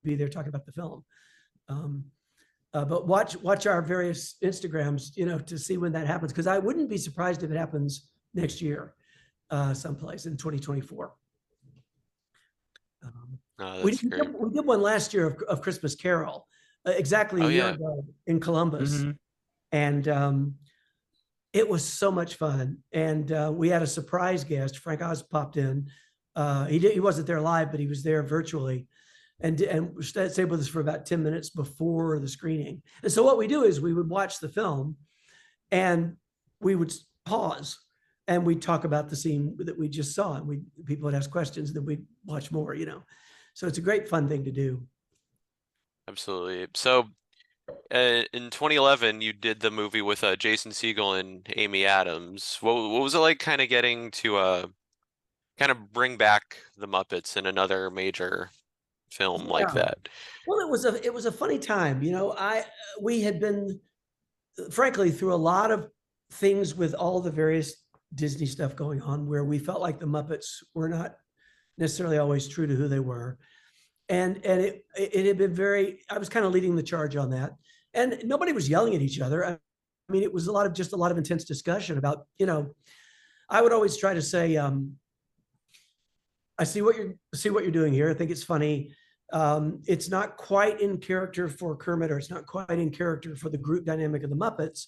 be there talking about the film. But watch our various Instagrams, to see when that happens, because I wouldn't be surprised if it happens next year, someplace in 2024. We did one last year of Christmas Carol, exactly a year ago in Columbus, and it was so much fun. And we had a surprise guest. Frank Oz popped in. He wasn't there live, but he was there virtually, and stayed with us for about 10 minutes before the screening. And so what we do is we would watch the film, and we would pause, and we'd talk about the scene that we just saw, and people would ask questions, and then we'd watch more. So it's a great fun thing to do. Absolutely. So in 2011, you did the movie with Jason Segel and Amy Adams. What was it like kind of getting to kind of bring back the Muppets in another major film like that? Well, it was a funny time. We had been, frankly, through a lot of things with all the various Disney stuff going on, where we felt like the Muppets were not necessarily always true to who they were. And it had been I was kind of leading the charge on that. And nobody was yelling at each other. I mean, it was a lot of intense discussion about, I would always try to say, I see what you're doing here. I think it's funny. It's not quite in character for Kermit, or it's not quite in character for the group dynamic of the Muppets.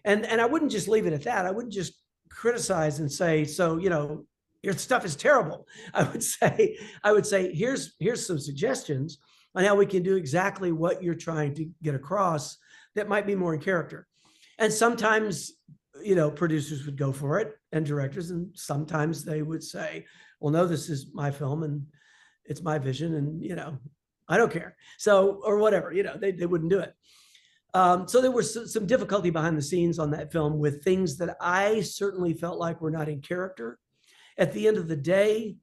And I wouldn't just leave it at that. I wouldn't just criticize and say, so, your stuff is terrible. I would say, here's some suggestions on how we can do exactly what you're trying to get across that might be more in character. And sometimes, producers would go for it, and directors, and sometimes they would say, well, no, this is my film and it's my vision, and, I don't care. So, or whatever, they wouldn't do it. So there was some difficulty behind the scenes on that film with things that I certainly felt like were not in character. At the end of the day,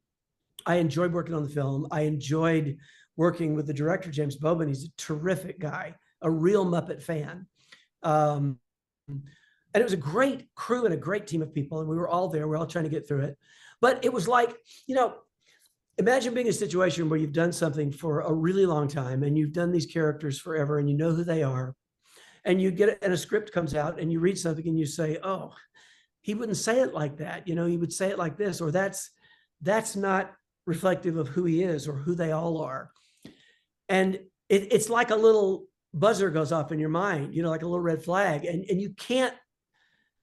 I enjoyed working on the film. I enjoyed working with the director, James Bobin. He's a terrific guy, a real Muppet fan. And it was a great crew and a great team of people. And we were all there. We're all trying to get through it. But it was like, imagine being in a situation where you've done something for a really long time and you've done these characters forever and you know who they are. And you get it, and a script comes out and you read something and you say, oh, he wouldn't say it like that. He would say it like this, or that's not reflective of who he is or who they all are. And it's like a little buzzer goes off in your mind, like a little red flag, and you can't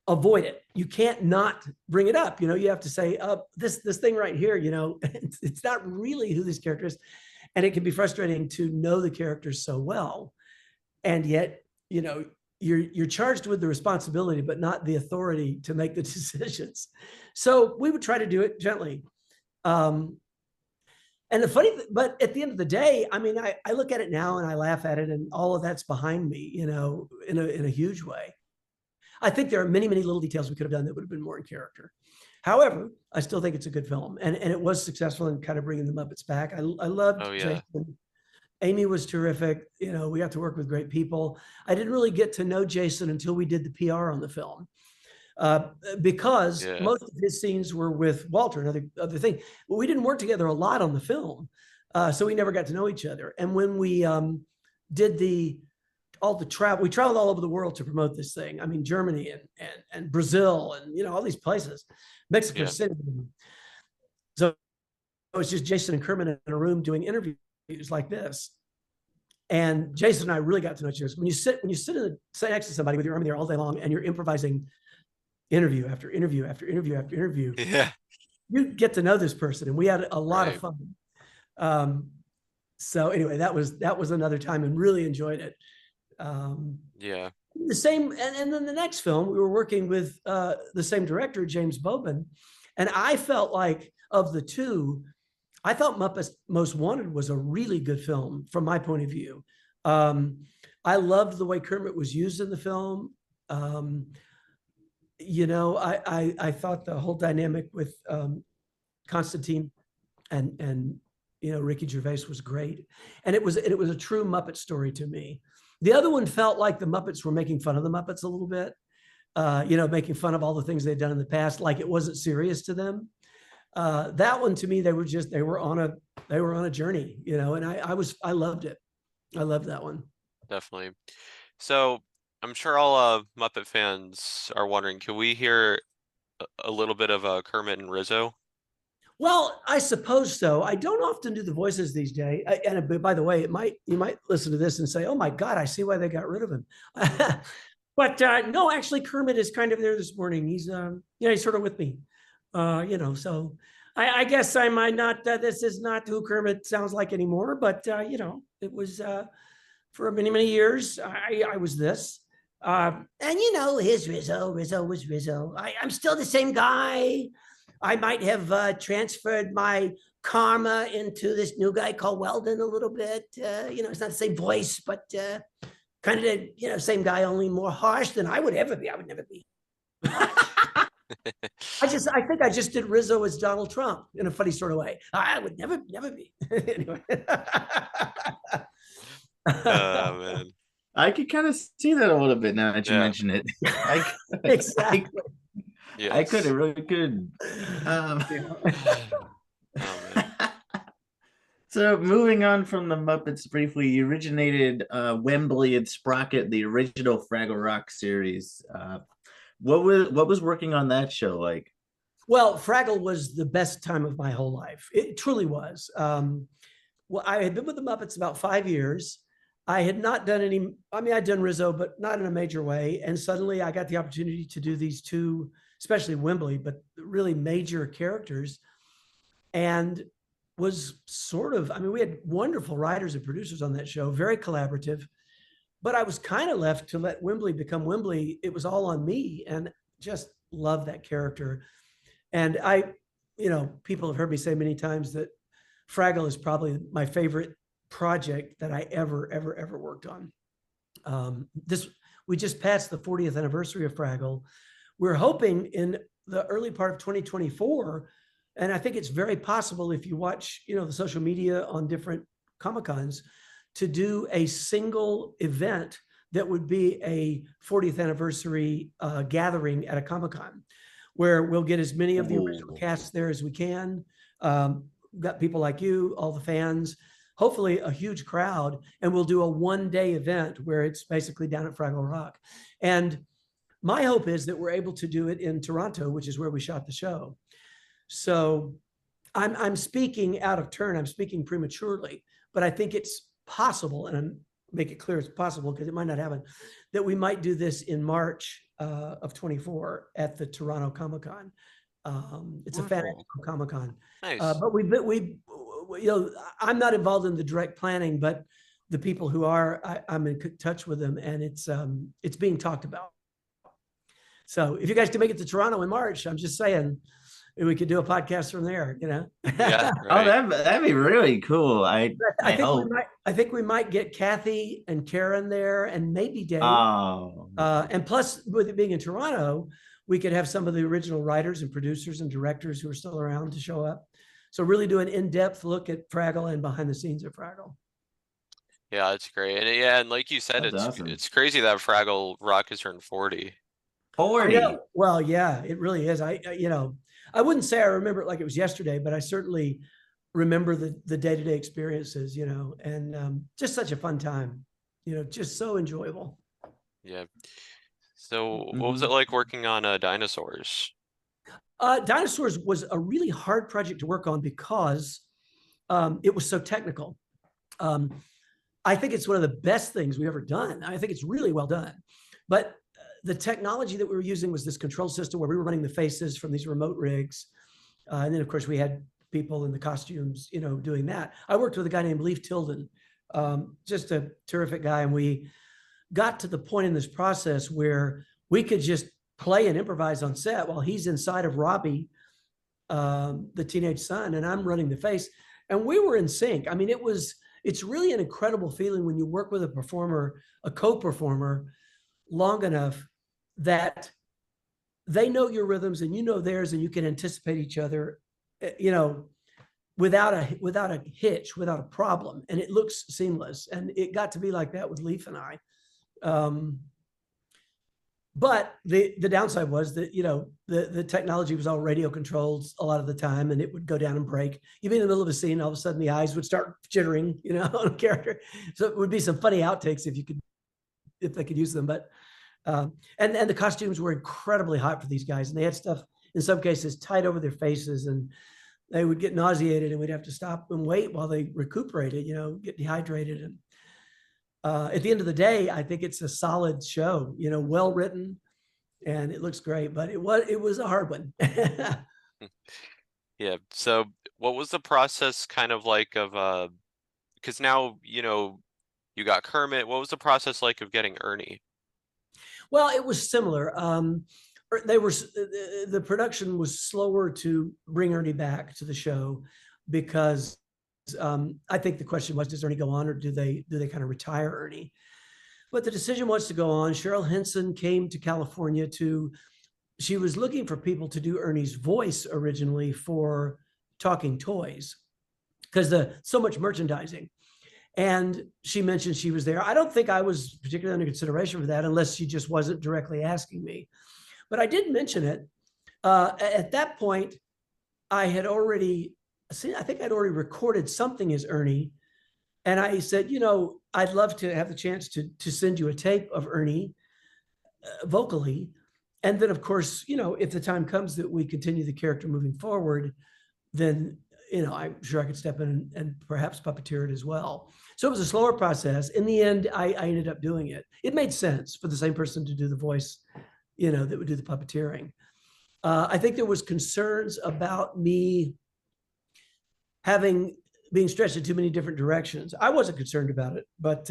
avoid it. You can't not bring it up. You have to say, this thing right here, it's not really who this character is. And it can be frustrating to know the characters so well. And yet, you're charged with the responsibility, but not the authority to make the decisions. So we would try to do it gently. And the funny thing, but at the end of the day, I look at it now and I laugh at it, and all of that's behind me, in a huge way. I think there are many, many little details we could have done that would have been more in character. However, I still think it's a good film, and it was successful in kind of bringing the Muppets back. I loved Jason. Amy was terrific. We got to work with great people. I didn't really get to know Jason until we did the PR on the film, because most of his scenes were with Walter and other thing. But we didn't work together a lot on the film, so we never got to know each other. And when we did all the travel, we traveled all over the world to promote this thing. Germany and Brazil and all these places, Mexico City. So it was just Jason and Kermit in a room doing interviews like this. And Jason and I really got to know each other. When you sit next to somebody with your arm in there all day long and you're improvising interview after interview after interview after interview, you get to know this person, and we had a lot of fun. So anyway, that was another time, and really enjoyed it. The same, and then the next film we were working with the same director, James Bobin, and I felt like, of the two, I thought Muppets Most Wanted was a really good film from my point of view. I loved the way Kermit was used in the film. I thought the whole dynamic with Constantine and Ricky Gervais was great, and it was a true Muppet story to me. The other one felt like the Muppets were making fun of the Muppets a little bit, making fun of all the things they'd done in the past, like it wasn't serious to them. That one, to me, they were on a journey, and I loved it. I loved that one. Definitely. So I'm sure all Muppet fans are wondering, can we hear a little bit of Kermit and Rizzo? Well, I suppose so. I don't often do the voices these days. And by the way, you might listen to this and say, "Oh my God, I see why they got rid of him." But no, actually, Kermit is kind of there this morning. He's he's sort of with me. So I guess I might not. This is not who Kermit sounds like anymore. But it was for many, many years. I was this. And here's Rizzo. Rizzo was Rizzo. I'm still the same guy. I might have transferred my karma into this new guy called Weldon a little bit. It's not the same voice, but kind of same guy, only more harsh than I would ever be. I would never be. I think I just did Rizzo as Donald Trump in a funny sort of way. I would never be. Anyway. Oh man. I could kind of see that a little bit now that you mention it. Exactly. Yes. I could, it really could. So moving on from the Muppets briefly, you originated Wembley and Sprocket, the original Fraggle Rock series. What was working on that show like? Well, Fraggle was the best time of my whole life. It truly was. well, I had been with the Muppets about 5 years. I had not done any, I mean, I'd done Rizzo, but not in a major way. And suddenly I got the opportunity to do these two, especially Wembley, but really major characters. And was sort of, I mean, we had wonderful writers and producers on that show, very collaborative, but I was kind of left to let Wembley become Wembley. It was all on me, and just love that character. And people have heard me say many times that Fraggle is probably my favorite project that I ever worked on. We just passed the 40th anniversary of Fraggle. We're hoping in the early part of 2024, and I think it's very possible if you watch, the social media on different Comic-Cons, to do a single event that would be a 40th anniversary gathering at a Comic-Con, where we'll get as many of the original cast there as we can. Got people like you, all the fans, hopefully a huge crowd, and we'll do a one-day event where it's basically down at Fraggle Rock. And my hope is that we're able to do it in Toronto, which is where we shot the show. So I'm speaking out of turn. I'm speaking prematurely, but I think it's possible, and I'm make it clear it's possible because it might not happen, that we might do this in March of 24 at the Toronto Comic-Con. It's a fan Comic-Con. Nice. But I'm not involved in the direct planning, but the people who are, I'm in touch with them, and it's being talked about. So if you guys can make it to Toronto in March, I'm just saying, we could do a podcast from there, Yeah, Oh, right. that'd be really cool. I hope. I think we might get Kathy and Karen there, and maybe Dave. Oh, And plus, with it being in Toronto, we could have some of the original writers and producers and directors who are still around to show up. So really do an in-depth look at Fraggle and behind the scenes of Fraggle. Yeah, it's great. And like you said, That's awesome. it's crazy that Fraggle Rock has turned 40. 40. Well, yeah, it really is. I wouldn't say I remember it like it was yesterday, but I certainly remember the day-to-day experiences, and just such a fun time, just so enjoyable. Yeah. So what was it like working on Dinosaurs? Dinosaurs was a really hard project to work on because it was so technical. I think it's one of the best things we've ever done. I think it's really well done. But the technology that we were using was this control system where we were running the faces from these remote rigs. And then, of course, we had people in the costumes, doing that. I worked with a guy named Leif Tilden, just a terrific guy. And we got to the point in this process where we could just play and improvise on set while he's inside of Robbie, the teenage son, and I'm running the face. And we were in sync. I mean, it's really an incredible feeling when you work with a performer, a co-performer, long enough that they know your rhythms and you know theirs, and you can anticipate each other, without a hitch, without a problem, and it looks seamless. And it got to be like that with Leif and I. But the downside was that, the technology was all radio controlled a lot of the time, and it would go down and break. You'd be in the middle of a scene, all of a sudden the eyes would start jittering, on a character. So it would be some funny outtakes if they could use them. But and the costumes were incredibly hot for these guys, and they had stuff in some cases tied over their faces, and they would get nauseated, and we'd have to stop and wait while they recuperated, get dehydrated. And at the end of the day, I think it's a solid show, well written, and it looks great. But it was a hard one. Yeah. So what was the process kind of like of because now you got Kermit. What was the process like of getting Ernie? Well, it was similar. The production was slower to bring Ernie back to the show because I think the question was, does Ernie go on, or do they kind of retire Ernie? But the decision was to go on. Cheryl Henson came to California she was looking for people to do Ernie's voice originally for Talking Toys, because so much merchandising. And she mentioned she was there. I don't think I was particularly under consideration for that, unless she just wasn't directly asking me. But I did mention it. At that point, I think I'd already recorded something as Ernie. And I said, I'd love to have the chance to send you a tape of Ernie vocally. And then, of course, if the time comes that we continue the character moving forward, then I'm sure I could step in and perhaps puppeteer it as well. So it was a slower process. In the end, I ended up doing it. It made sense for the same person to do the voice, that would do the puppeteering. I think there was concerns about me being stretched in too many different directions. I wasn't concerned about it, but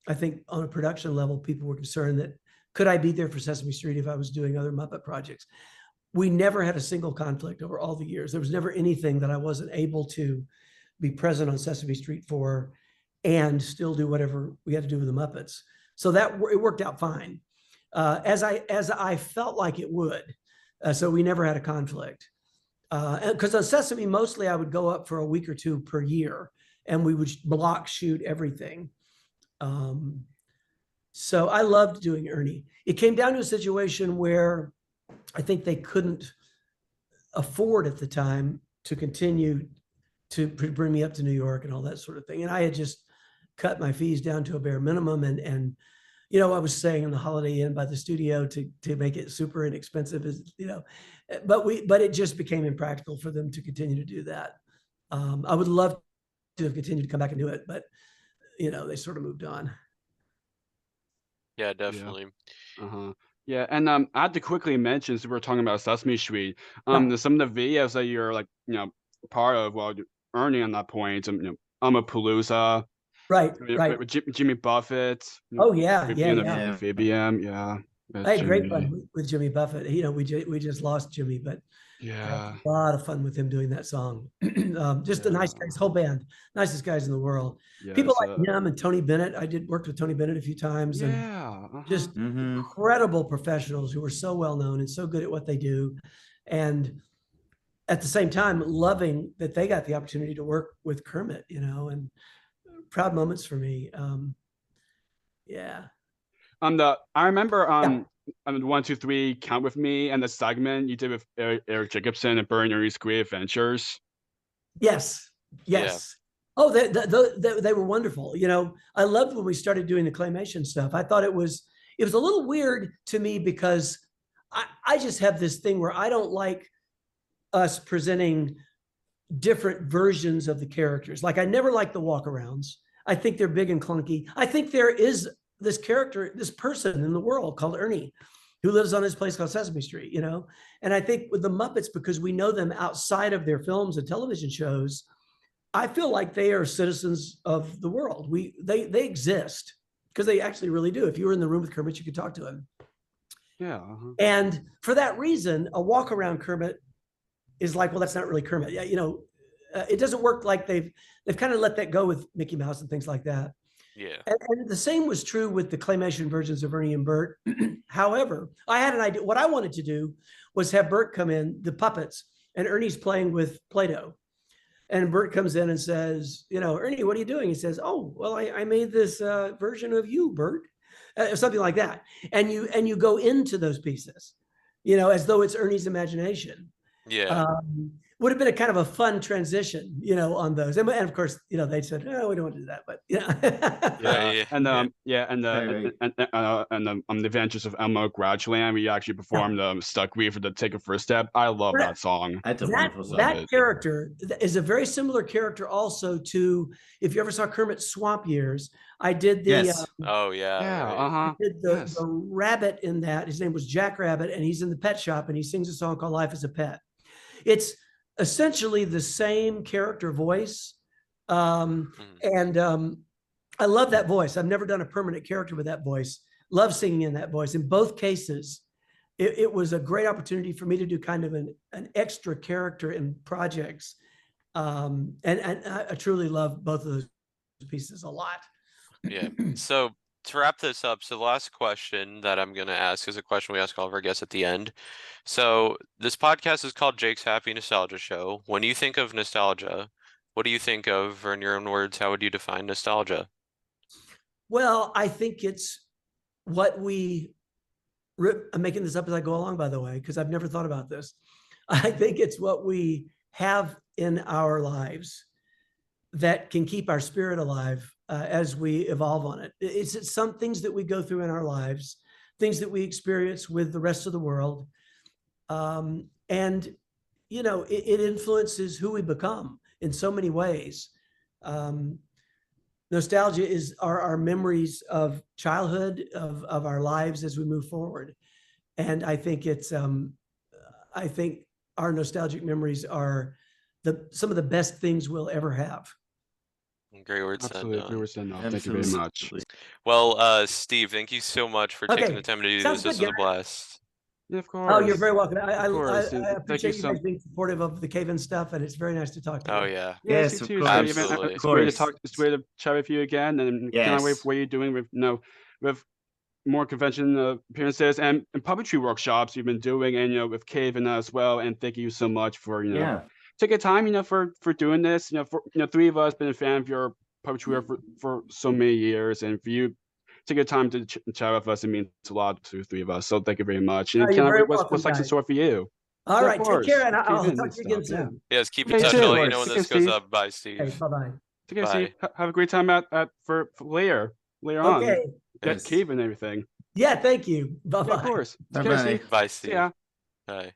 I think on a production level, people were concerned that could I be there for Sesame Street if I was doing other Muppet projects? We never had a single conflict over all the years. There was never anything that I wasn't able to be present on Sesame Street for and still do whatever we had to do with the Muppets. So that it worked out fine, as I felt like it would. So we never had a conflict. Because on Sesame, mostly I would go up for a week or two per year, and we would block shoot everything. So I loved doing Ernie. It came down to a situation where I think they couldn't afford at the time to continue to bring me up to New York and all that sort of thing. And I had just cut my fees down to a bare minimum. And I was staying in the Holiday Inn by the studio to make it super inexpensive, but it just became impractical for them to continue to do that. I would love to have continued to come back and do it, but they sort of moved on. Yeah, definitely. Yeah, and I had to quickly mention, since we're talking about Sesame Street, some of the videos that you're part of, well, Ernie on that point, Palooza, right. with Jimmy Buffett. Oh yeah. Amphibian, yeah. I had great fun with Jimmy Buffett. We just lost Jimmy, but I had a lot of fun with him doing that song. Just a nice guy, his whole band, nicest guys in the world. People like him and Tony Bennett. I worked with Tony Bennett a few times, and just incredible professionals who were so well known and so good at what they do, and at the same time loving that they got the opportunity to work with Kermit. And proud moments for me. I remember 1, 2, 3, Count With Me, and the segment you did with Eric Jacobson and Bert and Ernie's Great Adventures. Yes. Yeah. Oh, they were wonderful. I loved when we started doing the claymation stuff. I thought it was a little weird to me because I just have this thing where I don't like us presenting different versions of the characters. Like I never liked the walkarounds. I think they're big and clunky. I think there is this character, this person in the world called Ernie, who lives on his place called Sesame Street, And I think with the Muppets, because we know them outside of their films and television shows, I feel like they are citizens of the world. They exist because they actually really do. If you were in the room with Kermit, you could talk to him. Yeah. And for that reason, a walk around Kermit is like, well, that's not really Kermit. Yeah, it doesn't work like they've kind of let that go with Mickey Mouse and things like that. Yeah. And the same was true with the claymation versions of Ernie and Bert. However, I had an idea. What I wanted to do was have Bert come in, the puppets, and Ernie's playing with Play-Doh. And Bert comes in and says, Ernie, what are you doing? He says, oh, well, I made this version of you, Bert, something like that. And you go into those pieces, as though it's Ernie's imagination. Yeah. Would have been a kind of a fun transition, on those. And of course, they said, "Oh, we don't want to do that," but and the Adventures of Elmo Grouchland, we actually performed "Stuck We" for the Take a First Step. I love that song. That's a wonderful song. That character is a very similar character, also to if you ever saw Kermit's Swamp Years. I did the I did the rabbit in that. His name was Jack Rabbit, and he's in the pet shop, and he sings a song called "Life as a Pet." It's essentially the same character voice. And I love that voice. I've never done a permanent character with that voice. Love singing in that voice. In both cases, it was a great opportunity for me to do kind of an extra character in projects. And I truly love both of those pieces a lot. Yeah. So to wrap this up, so the last question that I'm going to ask is a question we ask all of our guests at the end. So this podcast is called Jake's Happy Nostalgia Show. When you think of nostalgia, what do you think of, or in your own words, how would you define nostalgia? Well, I think it's what I'm making this up as I go along, by the way, because I've never thought about this. I think it's what we have in our lives that can keep our spirit alive as we evolve on it. It's some things that we go through in our lives, things that we experience with the rest of the world. And, it influences who we become. in so many ways. Nostalgia is our memories of childhood, of our lives as we move forward. And I think I think our nostalgic memories are some of the best things we'll ever have. Great words. Absolutely, great words. Thank you very much. Well, Steve, thank you so much for taking the time to do Sounds this. This good, was a blast. Yeah, of course. Oh, you're very welcome. I course. And I thank appreciate you you guys being supportive of the Cave-In stuff, and it's very nice to talk to you. Oh yeah. Yes, Yes, you of too, course. Steve. Absolutely. It's great to talk. It's great to chat with you again, and can't wait Yes. for what you're doing with with more convention appearances and puppetry workshops you've been doing, and with Cave-In as well. And thank you so much for Yeah. taking time for doing this. For three of us been a fan of your puppetry work for so many years, and for you taking time to chat with us, it means a lot to the three of us. So thank you very much. And you're very what's welcome, next in guys. store for you? All Yeah, right, of take care, course. and I'll Cave-In talk and to you again stuff, yeah. soon. Yes, keep in Okay, touch. too. I'll let you know when Okay, this goes Steve. up. Bye, Steve. Okay, bye-bye. Okay, Bye. Steve. Have a great time for later on. Okay. Get Yes. Cave and everything. Yeah, thank you. Bye-bye. Yeah, of course. Okay, Bye-bye. Steve. Bye, See Steve. ya. Bye.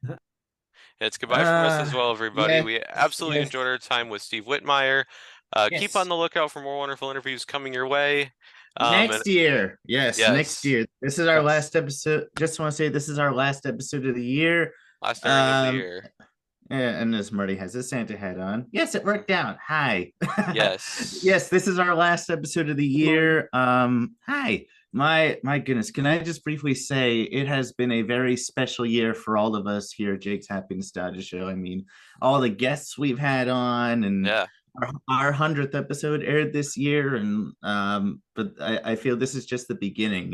It's goodbye from us as well, everybody. yes, We absolutely yes. enjoyed our time with Steve Whitmire. Keep Yes. on the lookout for more wonderful interviews coming your way. And- Next year. Yes, Yes. next year. This is our Yes. last episode. Just want to say this is our last episode of the year. last airing of the year. And as Marty has his Santa hat on. Yes, it worked out. Hi. Yes. Yes, this is our last episode of the year. Hi. My goodness, can I just briefly say it has been a very special year for all of us here at Jake's Happy Nostalgia Show. I mean, all the guests we've had on, and Yeah. our 100th episode aired this year, and but I feel this is just the beginning.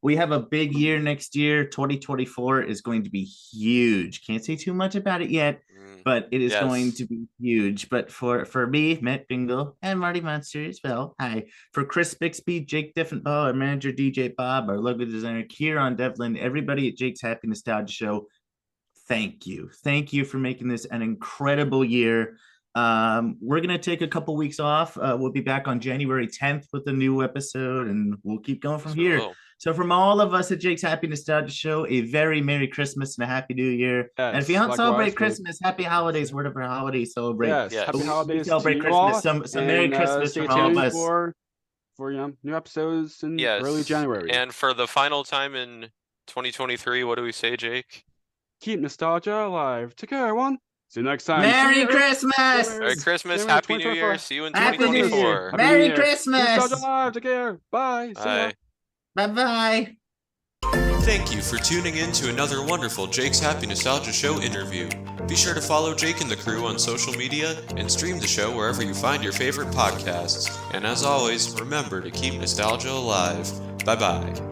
We have a big year next year. 2024 is going to be huge. Can't say too much about it yet, but it is going to be huge. But for me, Matt Bingel, and Marty Monster as well. Hi. For Chris Bixby, Jake Deffinbaugh, our manager DJ Bob, our logo designer Kieran Devlin, everybody at Jake's Happy Nostalgia Show, thank you. Thank you for making this an incredible year. We're gonna take a couple weeks off. We'll be back on January 10th with a new episode, and we'll keep going from here. So from all of us at Jake's Happy Nostalgia Show, a very Merry Christmas and a Happy New Year. Yes, and if you don't likewise, celebrate mate. Christmas, Happy Holidays, whatever holiday you celebrate. Yes. Yes. Happy We holidays. celebrate to you Christmas. all, Some Merry and, Christmas stay from all of tuned us. for new episodes in Yes. early January. And for the final time in 2023, what do we say, Jake? Keep nostalgia alive. Take care, everyone. See you next time. Merry See you. Christmas! Merry Christmas, January Happy New 2024. Year. See you in Happy New 2024. Year. Happy New Merry Year. Keep Christmas! nostalgia alive. Take care. Bye. See ya. Bye. Bye-bye. Thank you for tuning in to another wonderful Jake's Happy Nostalgia Show interview. Be sure to follow Jake and the crew on social media and stream the show wherever you find your favorite podcasts. And as always, remember to keep nostalgia alive. Bye-bye.